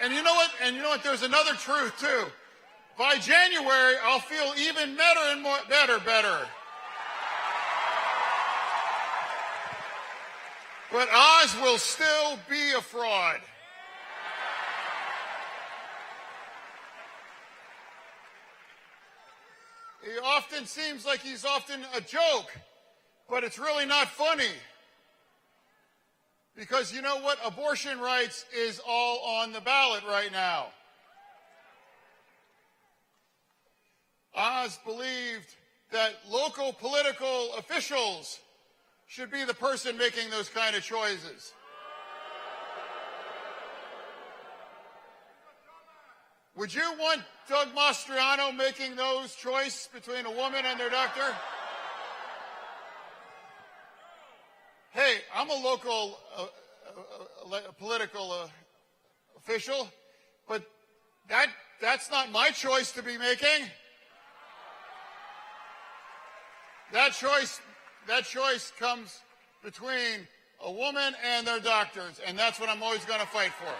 And you know what? And you know what? There's another truth too. By January, I'll feel even better and better. But Oz will still be a fraud. He often seems like he's often a joke, but it's really not funny. Because you know what? Abortion rights is all on the ballot right now. Oz believed that local political officials should be the person making those kind of choices. Would you want Doug Mastriano making those choices between a woman and their doctor? Hey, I'm a local political official, but that's not my choice to be making. That choice comes between a woman and their doctors, and that's what I'm always going to fight for.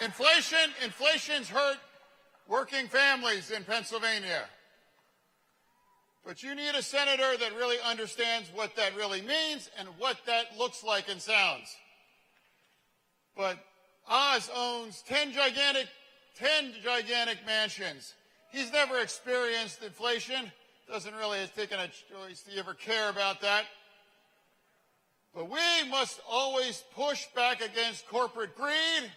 Inflation's hurt working families in Pennsylvania. But you need a senator that really understands what that really means and what that looks like and sounds. But Oz owns 10 gigantic mansions. He's never experienced inflation. Doesn't really have taken a choice to ever care about that. But we must always push back against corporate greed.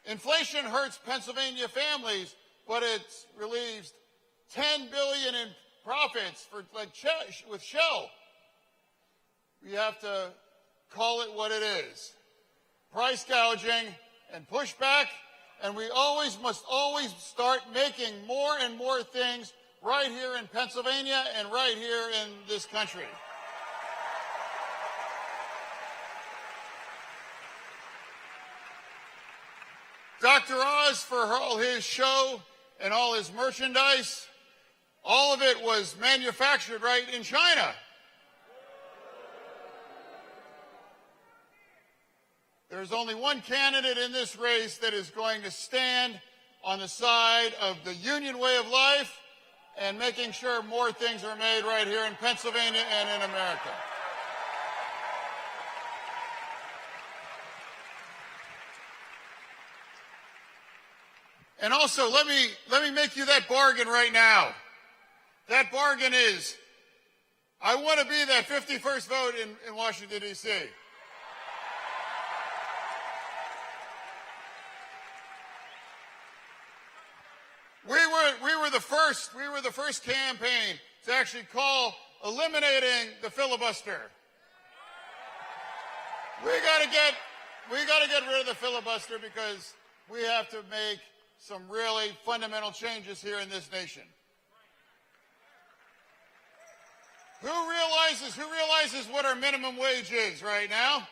Inflation hurts Pennsylvania families, but it relieves $10 billion in profits for with Shell. We have to call it what it is. Price gouging and pushback, and we must always start making more and more things right here in Pennsylvania and right here in this country. Dr. Oz, for all his show and all his merchandise, all of it was manufactured right in China. There's only one candidate in this race that is going to stand on the side of the union way of life and making sure more things are made right here in Pennsylvania and in America. And also, let me make you that bargain right now. That bargain is, I want to be that 51st vote in Washington, D.C. We were the first campaign to actually call eliminating the filibuster. We got to get rid of the filibuster because we have to make some really fundamental changes here in this nation. Who realizes what our minimum wage is right now?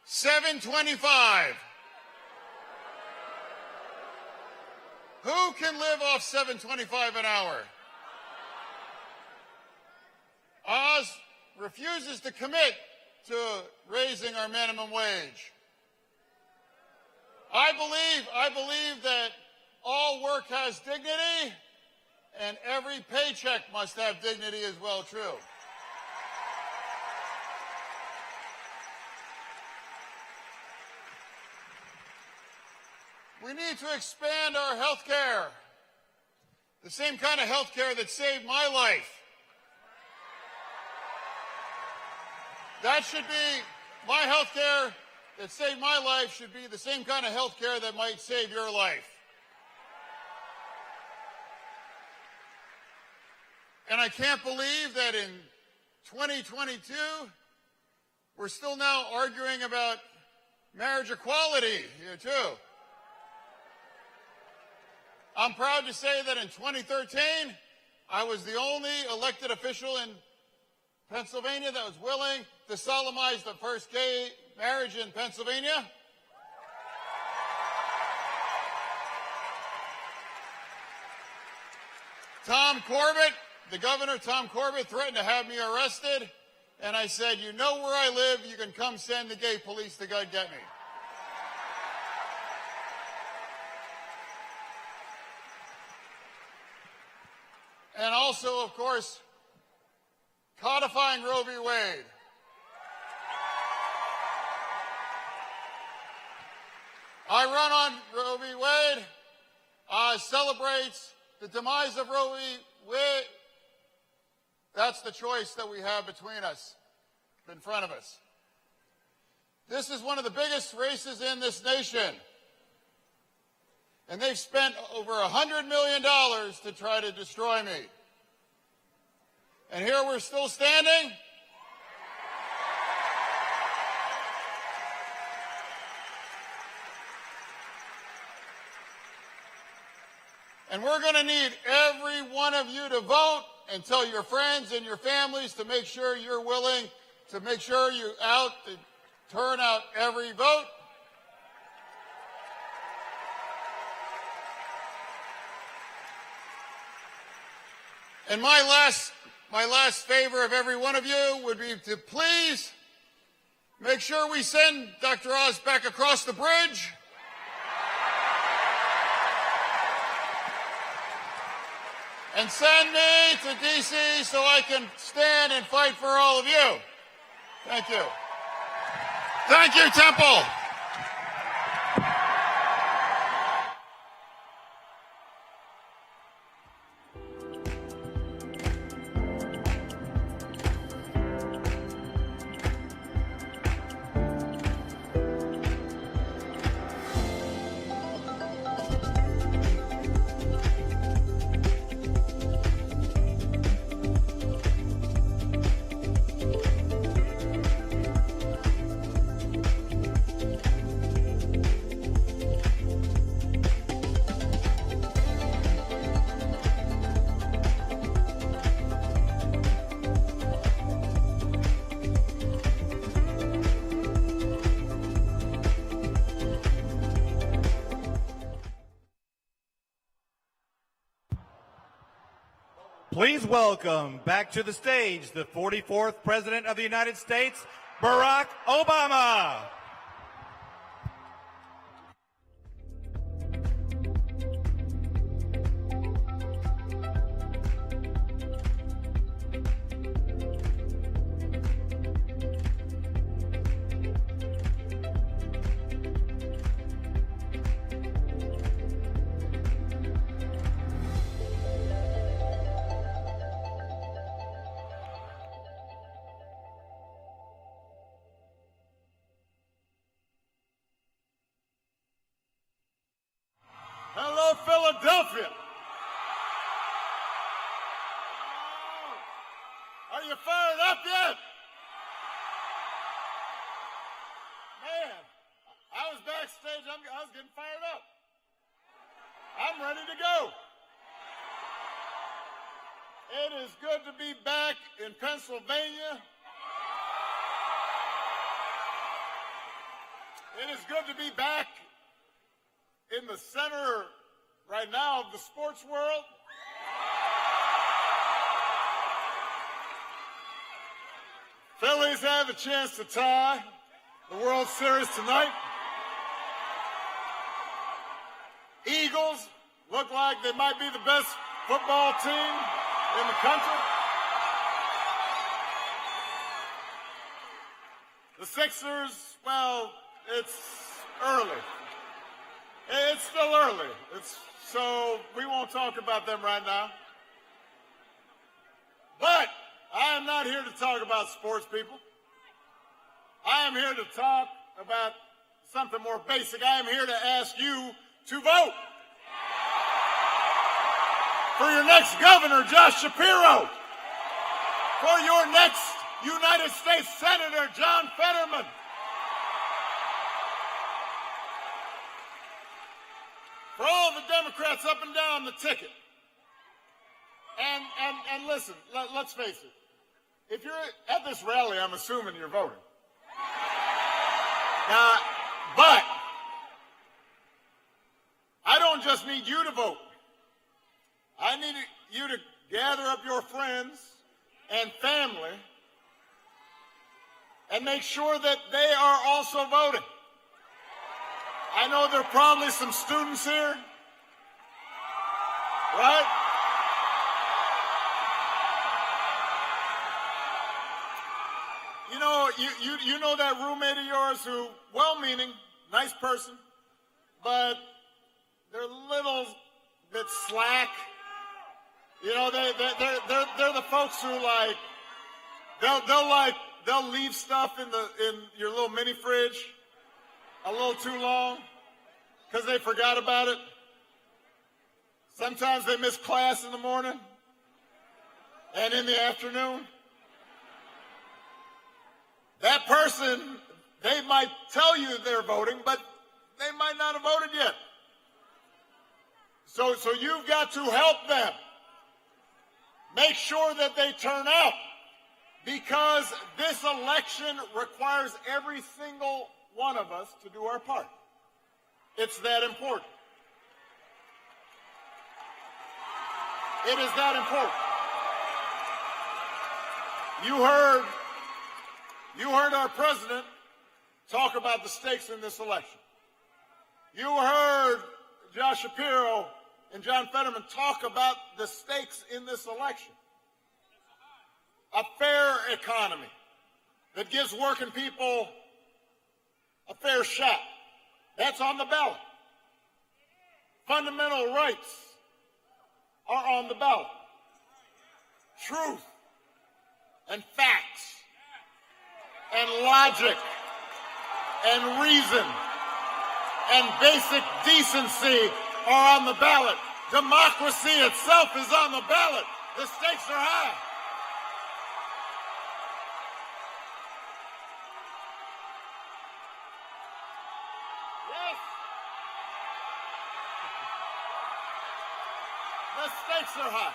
$7.25. Who can live off $7.25 an hour? Oz refuses to commit to raising our minimum wage. I believe that all work has dignity, and every paycheck must have dignity as well, too. We need to expand our health care, the same kind of health care that saved my life. That should be, my health care that saved my life should be the same kind of health care that might save your life. And I can't believe that in 2022, we're still now arguing about marriage equality here, too. I'm proud to say that in 2013, I was the only elected official in Pennsylvania that was willing to solemnize the first gay marriage in Pennsylvania. The governor, Tom Corbett, threatened to have me arrested, and I said, you know where I live, you can come send the gay police to go get me. And also, of course, codifying Roe v. Wade. I run on Roe v. Wade. Celebrates the demise of Roe v. Wade. That's the choice that we have between us, in front of us. This is one of the biggest races in this nation. And they've spent over $100 million to try to destroy me. And here we're still standing. And we're going to need every one of you to vote and tell your friends and your families to make sure you're willing to make sure you turn out every vote. And my last favor of every one of you would be to please make sure we send Dr. Oz back across the bridge. And send me to D.C. so I can stand and fight for all of you. Thank you. Thank you, Temple. Please welcome back to the stage the 44th President of the United States, Barack Obama. Hello, Philadelphia. Are you fired up yet? Man, I was backstage. I was getting fired up. I'm ready to go. It is good to be back in Pennsylvania. It is good to be back in the center right now of the sports world. Phillies have a chance to tie the World Series tonight. Eagles look like they might be the best football team in the country. The Sixers, well, it's early. It's still early, so we won't talk about them right now. But I am not here to talk about sports, people. I am here to talk about something more basic. I am here to ask you to vote for your next governor, Josh Shapiro, for your next United States Senator, John Fetterman, for all the Democrats up and down the ticket. And listen, let's face it. If you're at this rally, I'm assuming you're voting. But I don't just need you to vote. I need you to gather up your friends and family and make sure that they are also voting. I know there are probably some students here, right? You know that roommate of yours who, well-meaning, nice person, but they're a little bit slack. You know, they're the folks who they'll leave stuff in your little mini fridge a little too long because they forgot about it. Sometimes they miss class in the morning. and in the afternoon, that person, they might tell you they're voting, but they might not have voted yet. So you've got to help them. Make sure that they turn out, because this election requires every single one of us to do our part. It's that important. It is that important. You heard our president talk about the stakes in this election. You heard Josh Shapiro and John Fetterman talk about the stakes in this election. A fair economy that gives working people a fair shot. That's on the ballot. Fundamental rights are on the ballot. Truth and facts and logic and reason and basic decency are on the ballot. Democracy itself is on the ballot. The stakes are high. Yes. The stakes are high.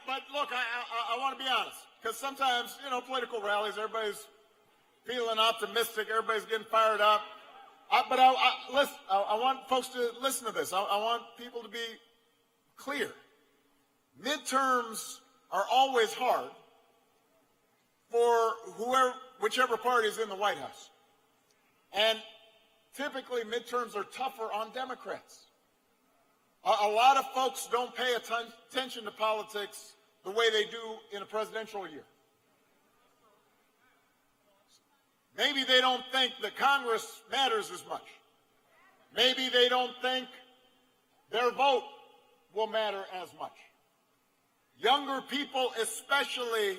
But look, I want to be honest, because sometimes, political rallies, everybody's feeling optimistic, everybody's getting fired up. But I want folks to listen to this. I want people to be clear. Midterms are always hard for whichever party is in the White House. And typically midterms are tougher on Democrats. A lot of folks don't pay attention to politics the way they do in a presidential year. Maybe they don't think that Congress matters as much. Maybe they don't think their vote will matter as much. Younger people especially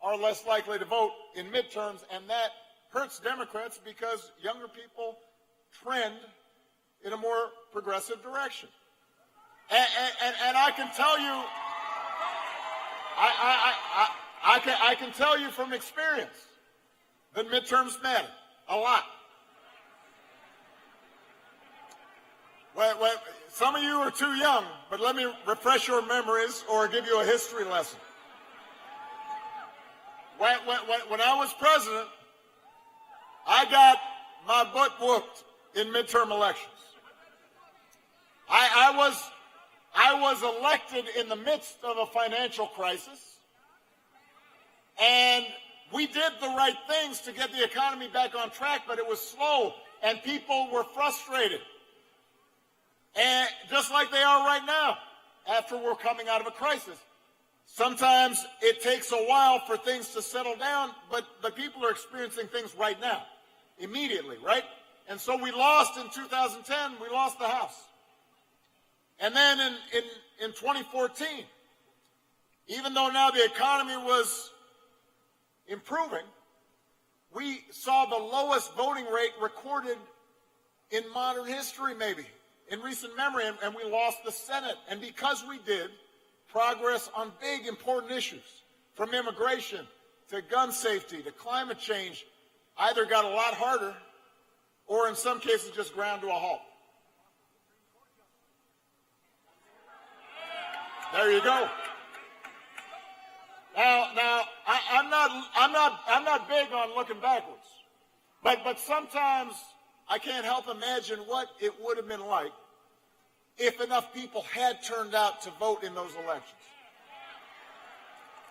are less likely to vote in midterms, and that hurts Democrats because younger people trend in a more progressive direction. And I can tell you, I can tell you from experience that midterms matter a lot. Well, some of you are too young, but let me refresh your memories or give you a history lesson. When I was president, I got my butt whooped in midterm elections. I was elected in the midst of a financial crisis, and we did the right things to get the economy back on track, but it was slow, and people were frustrated. And just like they are right now, after we're coming out of a crisis. Sometimes it takes a while for things to settle down, but people are experiencing things right now, immediately, right? And so we lost in 2010, we lost the House. And then in 2014, even though now the economy was improving, we saw the lowest voting rate recorded in modern history, maybe, in recent memory, and we lost the Senate. And because we did, progress on big, important issues, from immigration to gun safety to climate change, either got a lot harder or in some cases just ground to a halt. There you go. Now, I'm not big on looking backwards, but sometimes I can't help imagine what it would have been like if enough people had turned out to vote in those elections.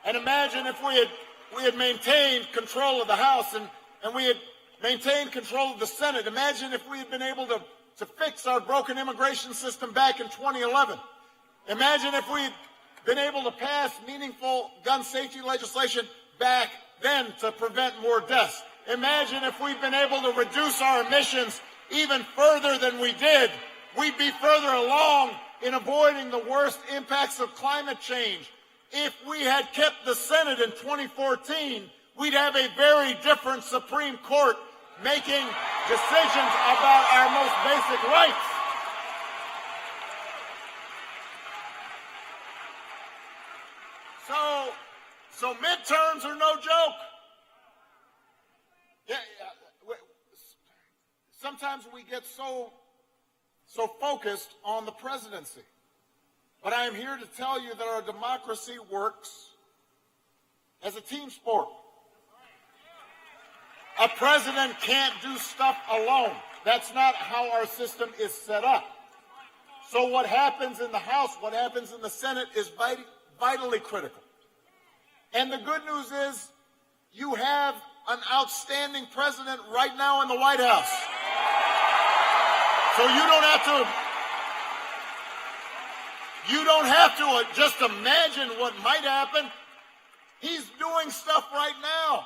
And imagine if we had maintained control of the House and we had maintained control of the Senate. Imagine if we had been able to fix our broken immigration system back in 2011. Imagine if we'd been able to pass meaningful gun safety legislation back then to prevent more deaths. Imagine if we'd been able to reduce our emissions even further than we did. We'd be further along in avoiding the worst impacts of climate change. If we had kept the Senate in 2014, we'd have a very different Supreme Court making decisions about our most basic rights. So midterms are no joke. Yeah, sometimes we get so focused on the presidency. But I am here to tell you that our democracy works as a team sport. A president can't do stuff alone. That's not how our system is set up. So what happens in the House, what happens in the Senate is vitally critical. And the good news is you have an outstanding president right now in the White House. So you don't have to just imagine what might happen. He's doing stuff right now,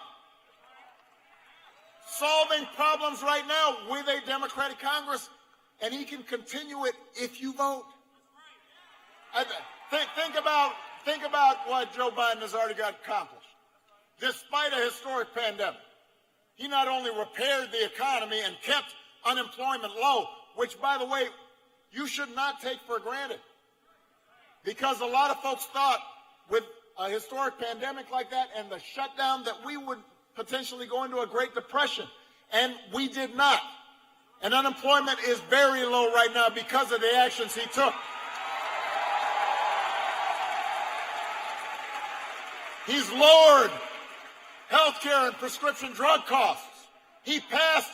solving problems right now with a Democratic Congress, and he can continue it if you vote. Think about what Joe Biden has already got accomplished. Despite a historic pandemic, he not only repaired the economy and kept unemployment low, which, by the way, you should not take for granted. Because a lot of folks thought with a historic pandemic like that and the shutdown that we would potentially go into a Great Depression. And we did not. And unemployment is very low right now because of the actions he took. He's lowered healthcare and prescription drug costs. He passed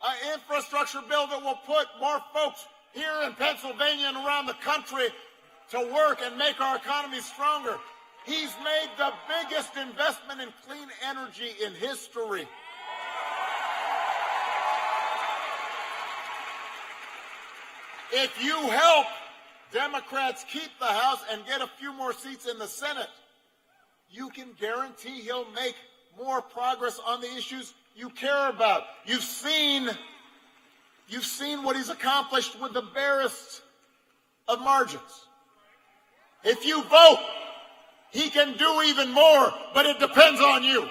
an infrastructure bill that will put more folks here in Pennsylvania and around the country to work and make our economy stronger. He's made the biggest investment in clean energy in history. If you help Democrats keep the House and get a few more seats in the Senate, you can guarantee he'll make more progress on the issues you care about. You've seen what he's accomplished with the barest of margins. If you vote, he can do even more, but it depends on you.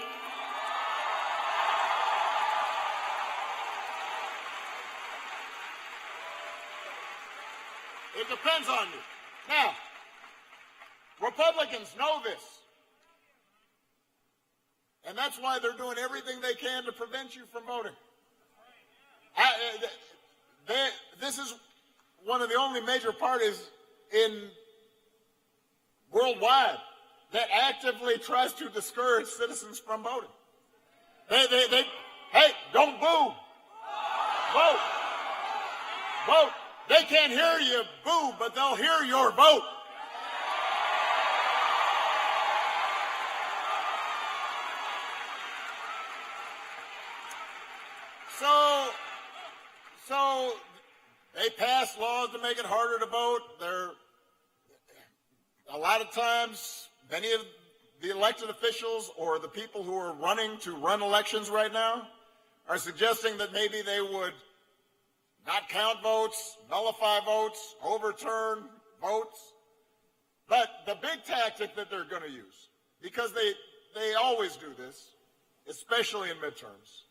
It depends on you. Now, Republicans know this. And that's why they're doing everything they can to prevent you from voting. This is one of the only major parties worldwide that actively tries to discourage citizens from voting. Hey, don't boo. Vote. Vote. They can't hear you boo, but they'll hear your vote. So they pass laws to make it harder to vote. A lot of times, many of the elected officials or the people who are running to run elections right now are suggesting that maybe they would not count votes, nullify votes, overturn votes. But the big tactic that they're going to use, because they always do this, especially in midterms,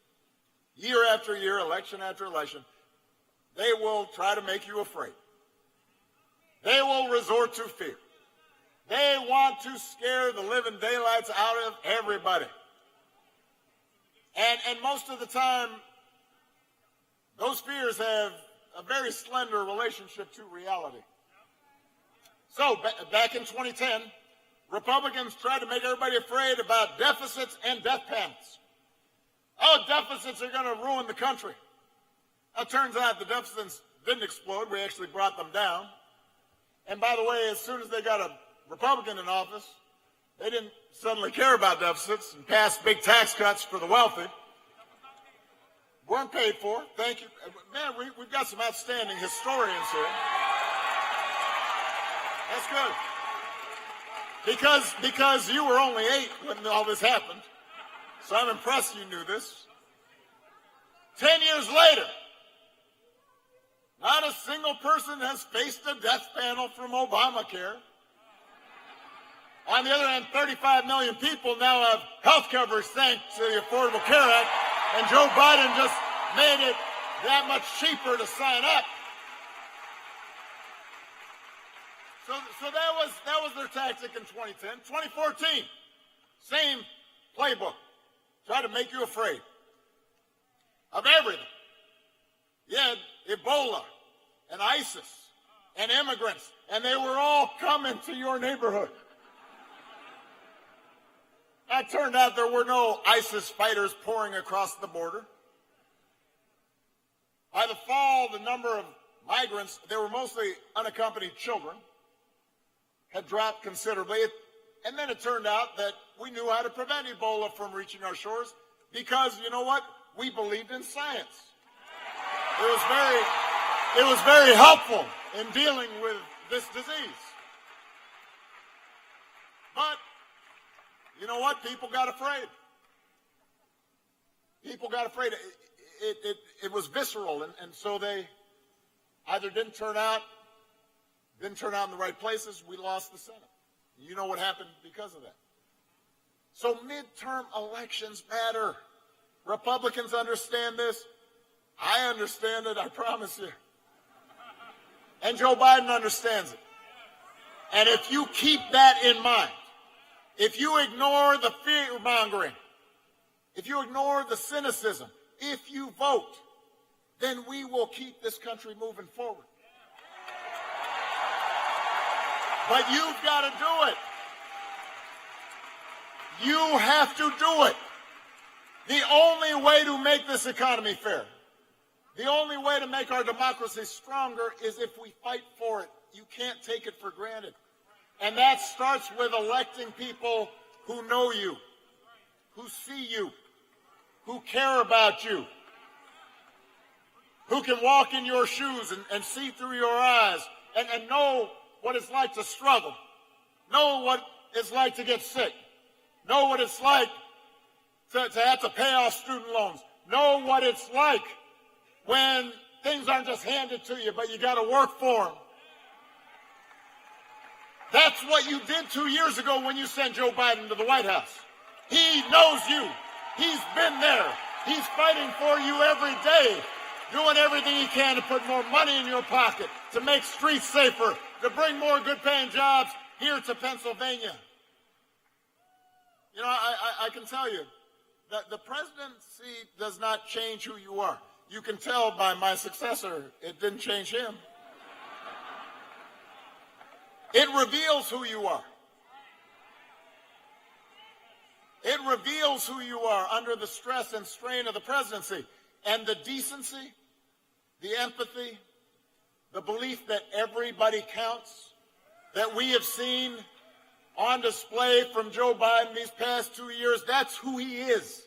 year after year, election after election, they will try to make you afraid. They will resort to fear. They want to scare the living daylights out of everybody. And most of the time, those fears have a very slender relationship to reality. So back in 2010, Republicans tried to make everybody afraid about deficits and death panels. Oh, deficits are going to ruin the country. It turns out the deficits didn't explode. We actually brought them down. And by the way, as soon as they got a Republican in office, they didn't suddenly care about deficits and pass big tax cuts for the wealthy. Weren't paid for. Thank you. Man, we've got some outstanding historians here. That's good. Because you were only 8 when all this happened. So I'm impressed you knew this. 10 years later, not a single person has faced a death panel from Obamacare. On the other hand, 35 million people now have health coverage thanks to the Affordable Care Act, and Joe Biden just made it that much cheaper to sign up. So that was their tactic in 2010. 2014, same playbook. Try to make you afraid of everything. You had Ebola and ISIS and immigrants, and they were all coming to your neighborhood. It turned out there were no ISIS fighters pouring across the border. By the fall, the number of migrants, they were mostly unaccompanied children, had dropped considerably. And then it turned out that we knew how to prevent Ebola from reaching our shores because, you know what? We believed in science. It was very helpful in dealing with this disease. But, you know what? People got afraid. People got afraid. It was visceral, and so they either didn't turn out in the right places. We lost the Senate. You know what happened because of that. So midterm elections matter. Republicans understand this. I understand it, I promise you. And Joe Biden understands it. And if you keep that in mind, if you ignore the fear-mongering, if you ignore the cynicism, if you vote, then we will keep this country moving forward. But you've got to do it. You have to do it. The only way to make this economy fair, the only way to make our democracy stronger is if we fight for it. You can't take it for granted. And that starts with electing people who know you, who see you, who care about you, who can walk in your shoes and see through your eyes and know what it's like to struggle, know what it's like to get sick, know what it's like to have to pay off student loans, know what it's like when things aren't just handed to you, but you got to work for them. That's what you did 2 years ago when you sent Joe Biden to the White House. He knows you. He's been there. He's fighting for you every day, doing everything he can to put more money in your pocket, to make streets safer, to bring more good-paying jobs here to Pennsylvania. You know, I can tell you that the presidency does not change who you are. You can tell by my successor, it didn't change him. It reveals who you are. It reveals who you are under the stress and strain of the presidency. And the decency, the empathy, the belief that everybody counts, that we have seen on display from Joe Biden these past 2 years, that's who he is.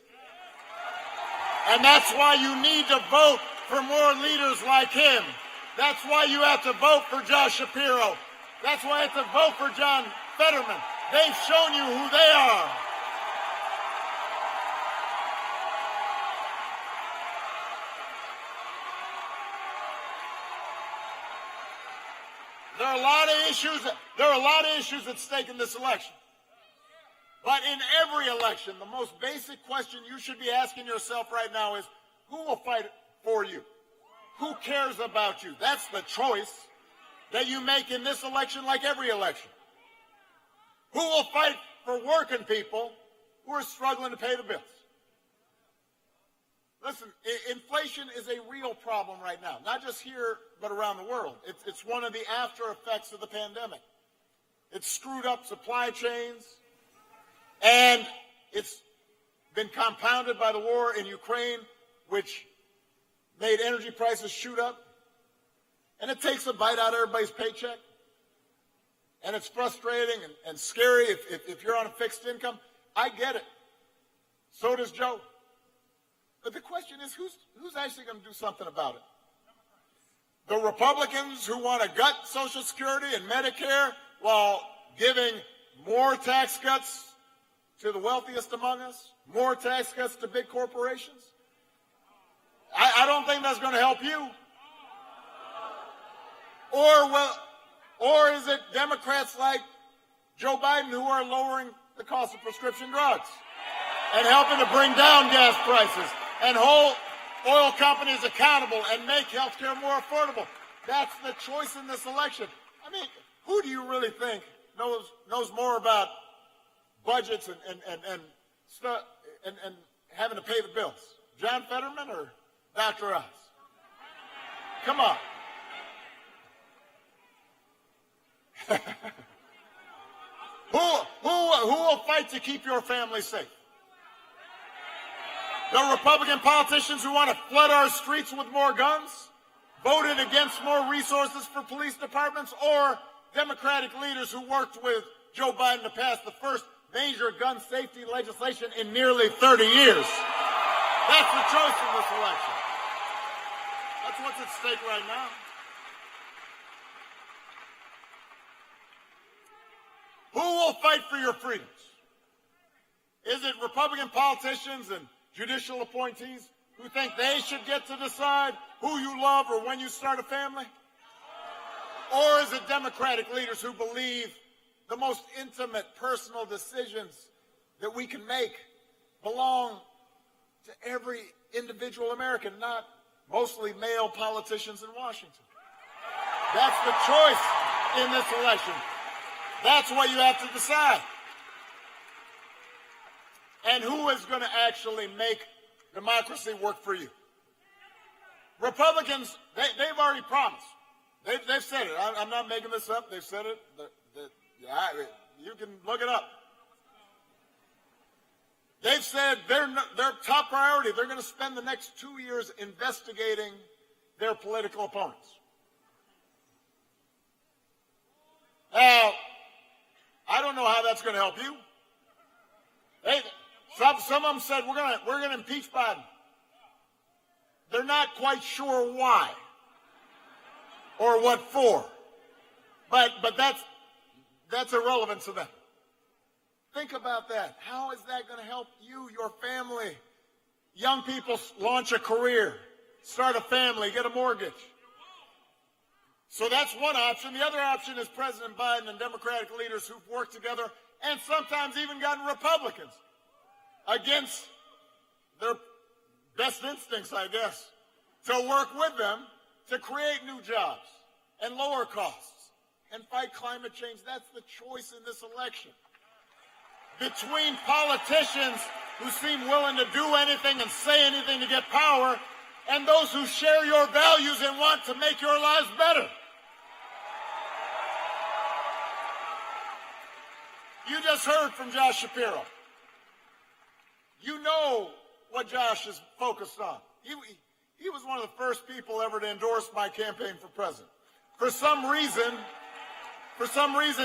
And that's why you need to vote for more leaders like him. That's why you have to vote for Josh Shapiro. That's why you have to vote for John Fetterman. They've shown you who they are. There are a lot of issues at stake in this election. But in every election, the most basic question you should be asking yourself right now is, who will fight for you? Who cares about you? That's the choice that you make in this election like every election. Who will fight for working people who are struggling to pay the bills? Listen, inflation is a real problem right now, not just here, but around the world. It's one of the after effects of the pandemic. It's screwed up supply chains, and it's been compounded by the war in Ukraine, which made energy prices shoot up. And it takes a bite out of everybody's paycheck. And it's frustrating and scary if you're on a fixed income. I get it. So does Joe. But the question is, who's actually going to do something about it? The Republicans who want to gut Social Security and Medicare while giving more tax cuts to the wealthiest among us, more tax cuts to big corporations? I don't think that's going to help you. Or is it Democrats like Joe Biden who are lowering the cost of prescription drugs and helping to bring down gas prices and hold oil companies accountable and make health care more affordable? That's the choice in this election. I mean, who do you really think knows more about budgets and stuff and having to pay the bills? John Fetterman or Dr. Oz? Come on. Who will fight to keep your family safe? The Republican politicians who want to flood our streets with more guns, voted against more resources for police departments, or Democratic leaders who worked with Joe Biden to pass the first major gun safety legislation in nearly 30 years. That's the choice in this election. That's what's at stake right now. Who will fight for your freedoms? Is it Republican politicians and judicial appointees who think they should get to decide who you love or when you start a family? Or is it Democratic leaders who believe the most intimate personal decisions that we can make belong to every individual American, not mostly male politicians in Washington? That's the choice in this election. That's what you have to decide. And who is going to actually make democracy work for you? Republicans, they've already promised. They've said it. I'm not making this up. They've said it. You can look it up. They've said their top priority, they're going to spend the next 2 years investigating their political opponents. Now, I don't know how that's going to help you. Some of them said we're going to impeach Biden. They're not quite sure why or what for, but that's irrelevant to them. Think about that. How is that going to help you, your family? Young people launch a career, start a family, get a mortgage. So that's one option. The other option is President Biden and Democratic leaders who've worked together and sometimes even gotten Republicans against their best instincts, I guess, to work with them to create new jobs and lower costs and fight climate change. That's the choice in this election. Between politicians who seem willing to do anything and say anything to get power and those who share your values and want to make your lives better. You just heard from Josh Shapiro. You know what Josh is focused on. He was one of the first people ever to endorse my campaign for president. For some reason,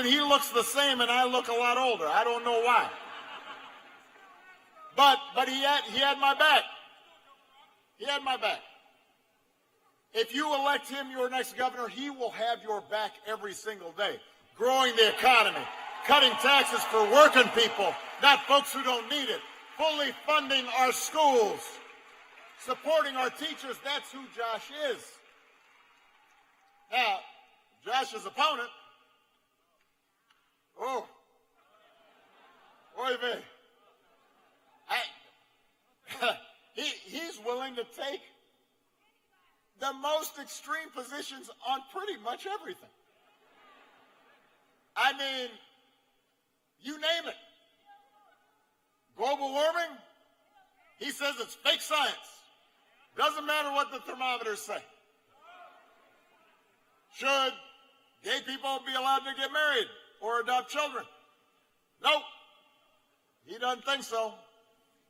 he looks the same and I look a lot older. I don't know why. But he had my back. He had my back. If you elect him your next governor, he will have your back every single day. Growing the economy, cutting taxes for working people, not folks who don't need it, fully funding our schools, supporting our teachers. That's who Josh is. Now, Josh's opponent, he's willing to take the most extreme positions on pretty much everything. I mean, you name it. Global warming, he says it's fake science. Doesn't matter what the thermometers say. Should gay people be allowed to get married or adopt children? Nope. He doesn't think so.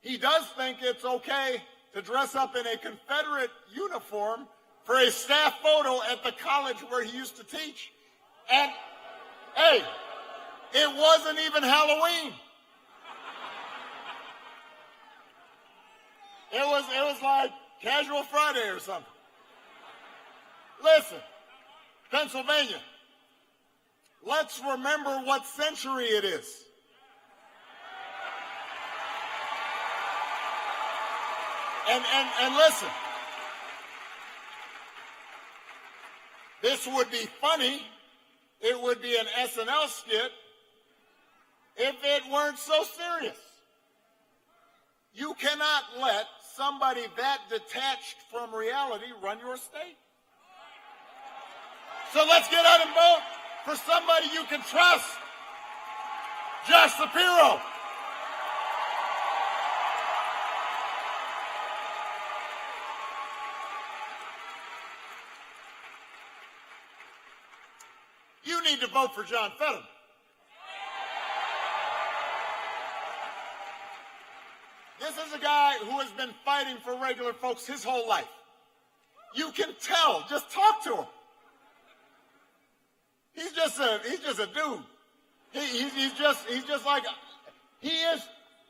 He does think it's okay to dress up in a Confederate uniform for a staff photo at the college where he used to teach. And, hey, it wasn't even Halloween. It was like Casual Friday or something. Listen, Pennsylvania, let's remember what century it is. And listen, this would be funny, it would be an SNL skit if it weren't so serious. You cannot let somebody that detached from reality run your state. So let's get out and vote. for somebody you can trust. Josh Shapiro. You need to vote for John Fetterman. This is a guy who has been fighting for regular folks his whole life. You can tell. Just talk to him. He's just a dude. He's just like, he is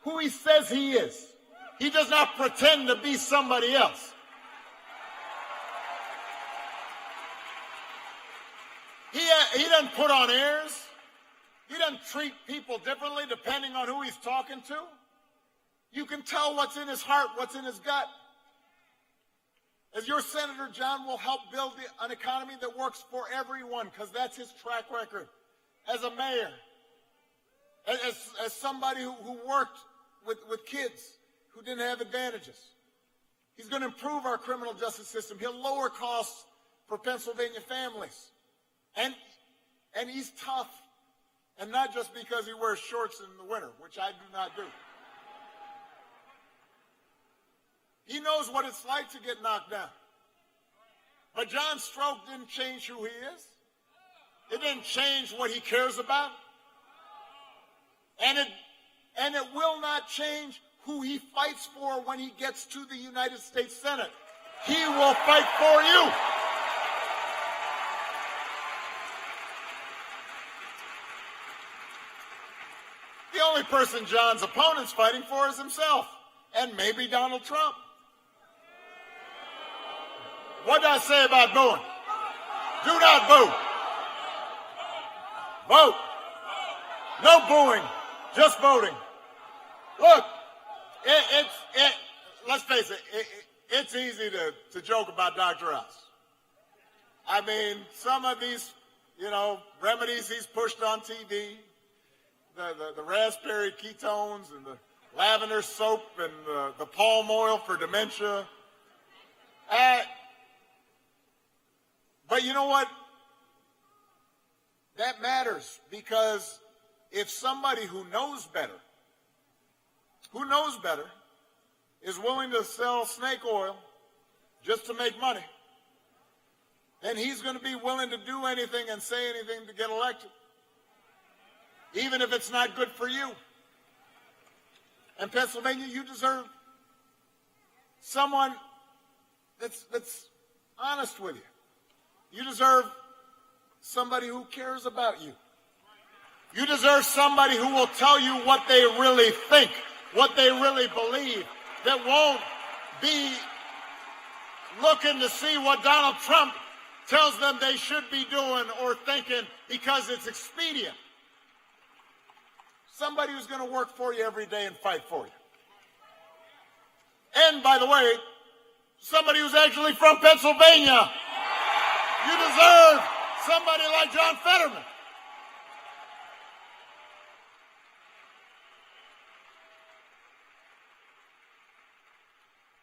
who he says he is. He does not pretend to be somebody else. He doesn't put on airs. He doesn't treat people differently depending on who he's talking to. You can tell what's in his heart, what's in his gut. As your senator, John will help build an economy that works for everyone, because that's his track record. As a mayor, as somebody who worked with kids who didn't have advantages. He's going to improve our criminal justice system. He'll lower costs for Pennsylvania families. And he's tough, and not just because he wears shorts in the winter, which I do not do. He knows what it's like to get knocked down. But John's stroke didn't change who he is. It didn't change what he cares about. And it will not change who he fights for when he gets to the United States Senate. He will fight for you. The only person John's opponent's fighting for is himself, and maybe Donald Trump. What did I say about booing? Do not boo. Vote. No booing, just voting. Look, let's face it, it's easy to joke about Dr. Oz. I mean, some of these, remedies he's pushed on TV, the raspberry ketones and the lavender soap and the palm oil for dementia. But you know what? That matters, because if somebody who knows better is willing to sell snake oil just to make money, then he's going to be willing to do anything and say anything to get elected, even if it's not good for you. And Pennsylvania, you deserve someone that's honest with you. You deserve somebody who cares about you. You deserve somebody who will tell you what they really think, what they really believe, that won't be looking to see what Donald Trump tells them they should be doing or thinking because it's expedient. Somebody who's going to work for you every day and fight for you. And, by the way, somebody who's actually from Pennsylvania. You deserve somebody like John Fetterman.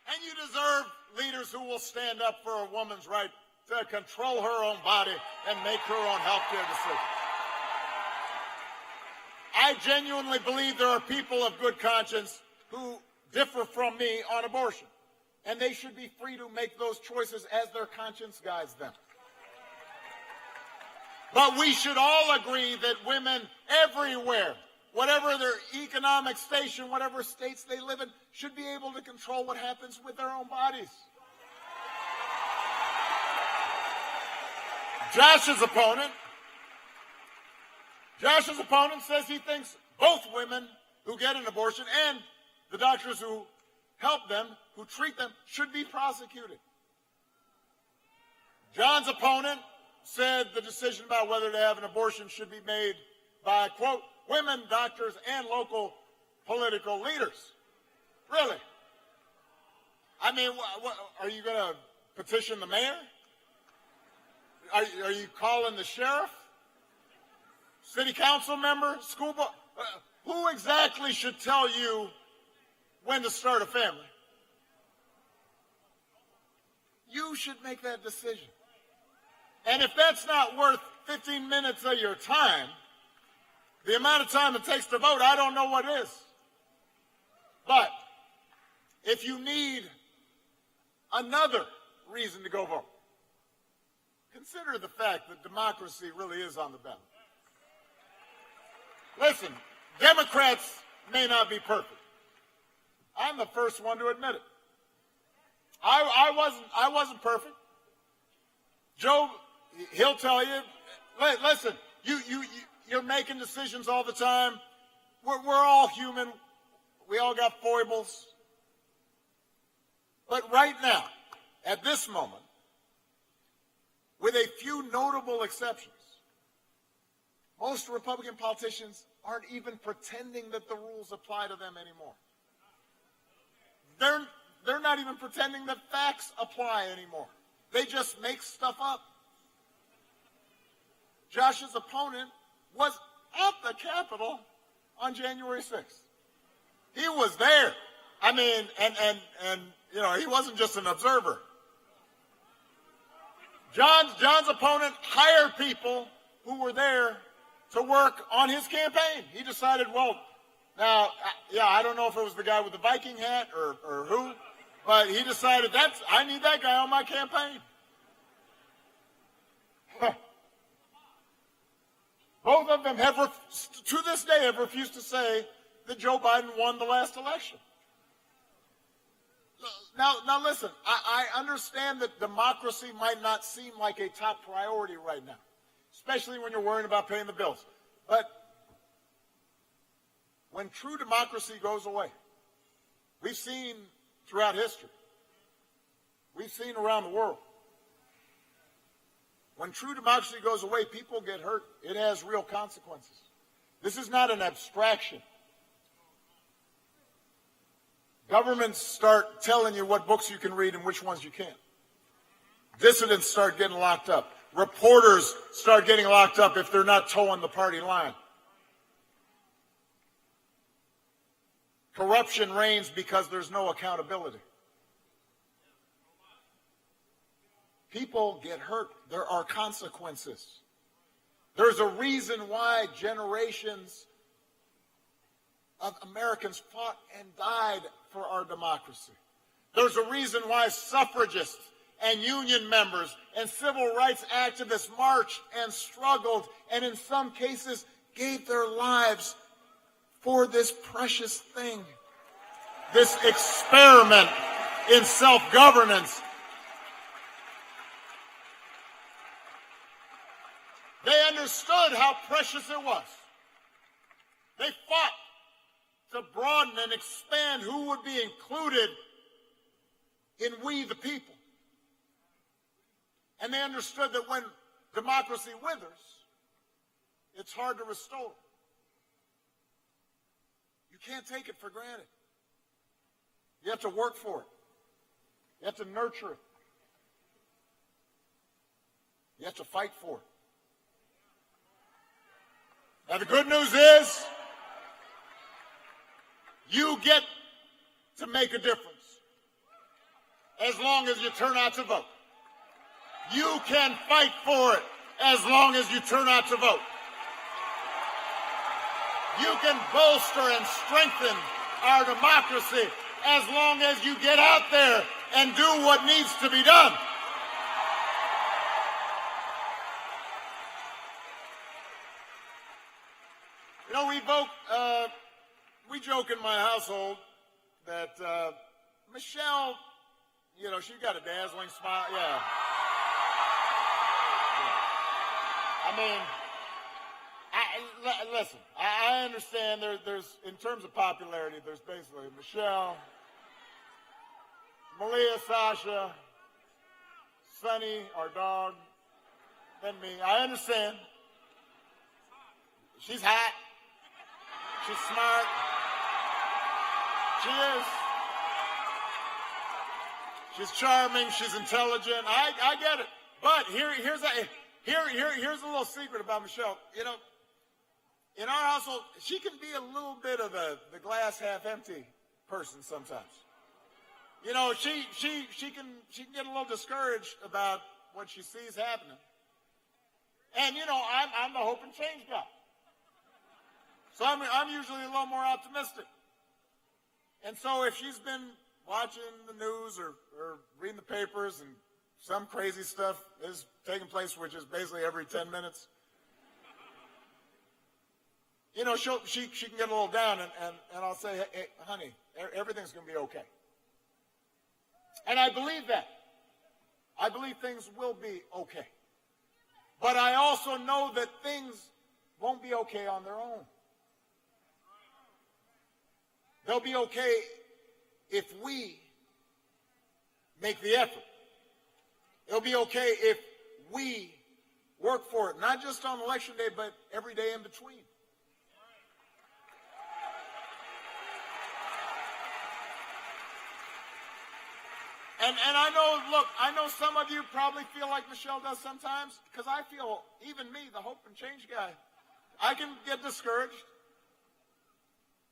And you deserve leaders who will stand up for a woman's right to control her own body and make her own health care decisions. I genuinely believe there are people of good conscience who differ from me on abortion, and they should be free to make those choices as their conscience guides them. But we should all agree that women everywhere, whatever their economic station, whatever states they live in, should be able to control what happens with their own bodies. Josh's opponent says he thinks both women who get an abortion and the doctors who help them, who treat them, should be prosecuted. John's opponent said the decision about whether to have an abortion should be made by, quote, women, doctors, and local political leaders. Really? I mean, are you going to petition the mayor? Are you calling the sheriff? City council member? School board? Who exactly should tell you when to start a family? You should make that decision. And if that's not worth 15 minutes of your time, the amount of time it takes to vote, I don't know what is. But if you need another reason to go vote, consider the fact that democracy really is on the ballot. Listen, Democrats may not be perfect. I'm the first one to admit it. I wasn't perfect. Joe, he'll tell you, listen, you're making decisions all the time. We're all human. We all got foibles. But right now, at this moment, with a few notable exceptions, most Republican politicians aren't even pretending that the rules apply to them anymore. They're not even pretending that facts apply anymore. They just make stuff up. Josh's opponent was at the Capitol on January 6th. He was there. I mean, and you know, he wasn't just an observer. John's opponent hired people who were there to work on his campaign. He decided, well, now, yeah, I don't know if it was the guy with the Viking hat or who, but he decided I need that guy on my campaign. Both of them to this day, have refused to say that Joe Biden won the last election. Now listen, I understand that democracy might not seem like a top priority right now, especially when you're worrying about paying the bills. But when true democracy goes away, we've seen throughout history, we've seen around the world, when true democracy goes away, people get hurt. It has real consequences. This is not an abstraction. Governments start telling you what books you can read and which ones you can't. Dissidents start getting locked up. Reporters start getting locked up if they're not towing the party line. Corruption reigns because there's no accountability. People get hurt. There are consequences. There's a reason why generations of Americans fought and died for our democracy. There's a reason why suffragists and union members and civil rights activists marched and struggled and in some cases gave their lives for this precious thing, this experiment in self-governance. They understood how precious it was. They fought to broaden and expand who would be included in we the people. And they understood that when democracy withers, it's hard to restore. You can't take it for granted. You have to work for it. You have to nurture it. You have to fight for it. Now, the good news is you get to make a difference as long as you turn out to vote. You can fight for it as long as you turn out to vote. You can bolster and strengthen our democracy as long as you get out there and do what needs to be done. You know, we joke in my household that Michelle, you know, she's got a dazzling smile. Yeah. I mean, listen, I understand there's, in terms of popularity, there's basically Michelle, Malia, Sasha, Sonny, our dog, then me. I understand. She's hot. She's smart. She is. She's charming. She's intelligent. I get it. But here's a little secret about Michelle. You know, in our household, she can be a little bit of the glass half empty person sometimes. You know, she can get a little discouraged about what she sees happening. And, you know, I'm the hope and change guy. So I'm usually a little more optimistic. And so if she's been watching the news or reading the papers and some crazy stuff is taking place, which is basically every 10 minutes, you know, she can get a little down, and I'll say, hey, honey, everything's going to be okay. And I believe that. I believe things will be okay. But I also know that things won't be okay on their own. They'll be okay if we make the effort. It'll be okay if we work for it, not just on Election Day, but every day in between. And I know, look, I know some of you probably feel like Michelle does sometimes, because I feel, even me, the hope and change guy, I can get discouraged.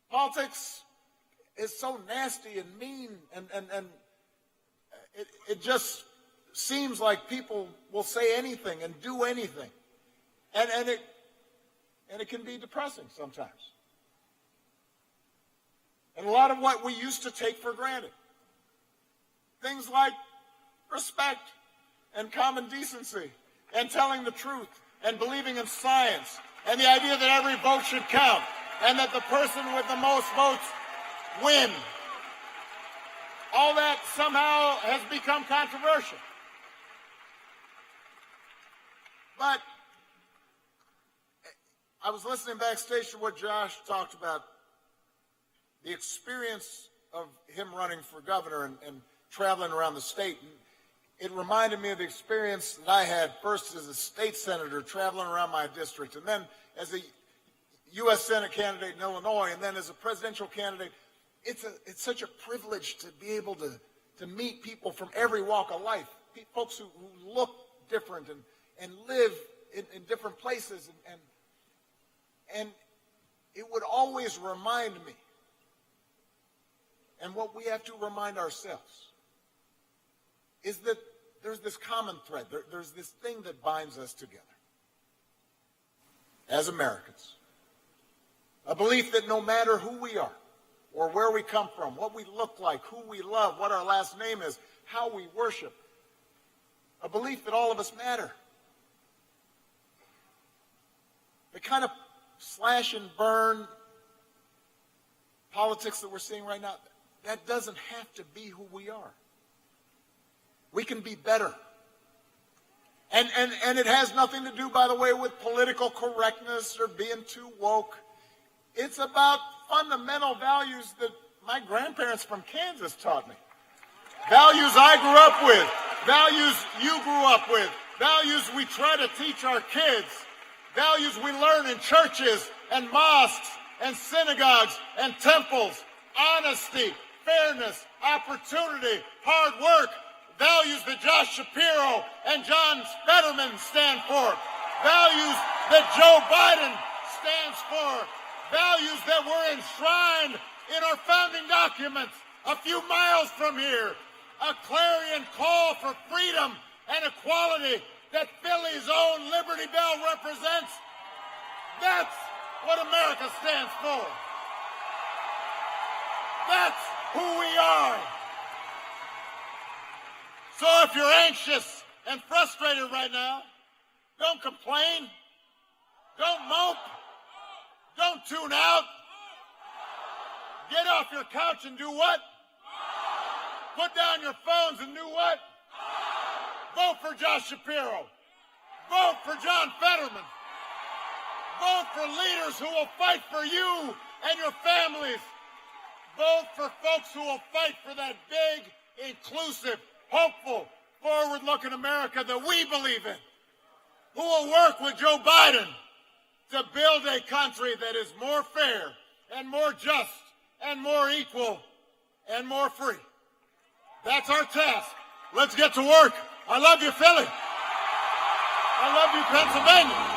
Politics is so nasty and mean, and it just seems like people will say anything and do anything. And it can be depressing sometimes. And a lot of what we used to take for granted, things like respect and common decency and telling the truth and believing in science and the idea that every vote should count and that the person with the most votes win. All that somehow has become controversial. But I was listening backstage to what Josh talked about, the experience of him running for governor and traveling around the state. And it reminded me of the experience that I had first as a state senator traveling around my district, and then as a U.S. Senate candidate in Illinois, and then as a presidential candidate. It's such a privilege to be able to meet people from every walk of life, folks who look different and live in different places. And it would always remind me, and what we have to remind ourselves, is that there's this common thread. There's this thing that binds us together as Americans. A belief that no matter who we are, or where we come from, what we look like, who we love, what our last name is, how we worship, a belief that all of us matter. The kind of slash and burn politics that we're seeing right now, that doesn't have to be who we are. We can be better. And it has nothing to do, by the way, with political correctness or being too woke. It's about fundamental values that my grandparents from Kansas taught me. Values I grew up with. Values you grew up with. Values we try to teach our kids. Values we learn in churches and mosques and synagogues and temples. Honesty, fairness, opportunity, hard work. Values that Josh Shapiro and John Fetterman stand for. Values that Joe Biden stands for. Values that were enshrined in our founding documents a few miles from here. A clarion call for freedom and equality that Philly's own Liberty Bell represents. That's what America stands for. That's who we are. So if you're anxious and frustrated right now, don't complain. Don't mope. Don't tune out. Get off your couch and do what? Put down your phones and do what? Vote for Josh Shapiro. Vote for John Fetterman. Vote for leaders who will fight for you and your families. Vote for folks who will fight for that big, inclusive, hopeful, forward-looking America that we believe in. Who will work with Joe Biden to build a country that is more fair and more just and more equal and more free. That's our task. Let's get to work. I love you, Philly. I love you, Pennsylvania.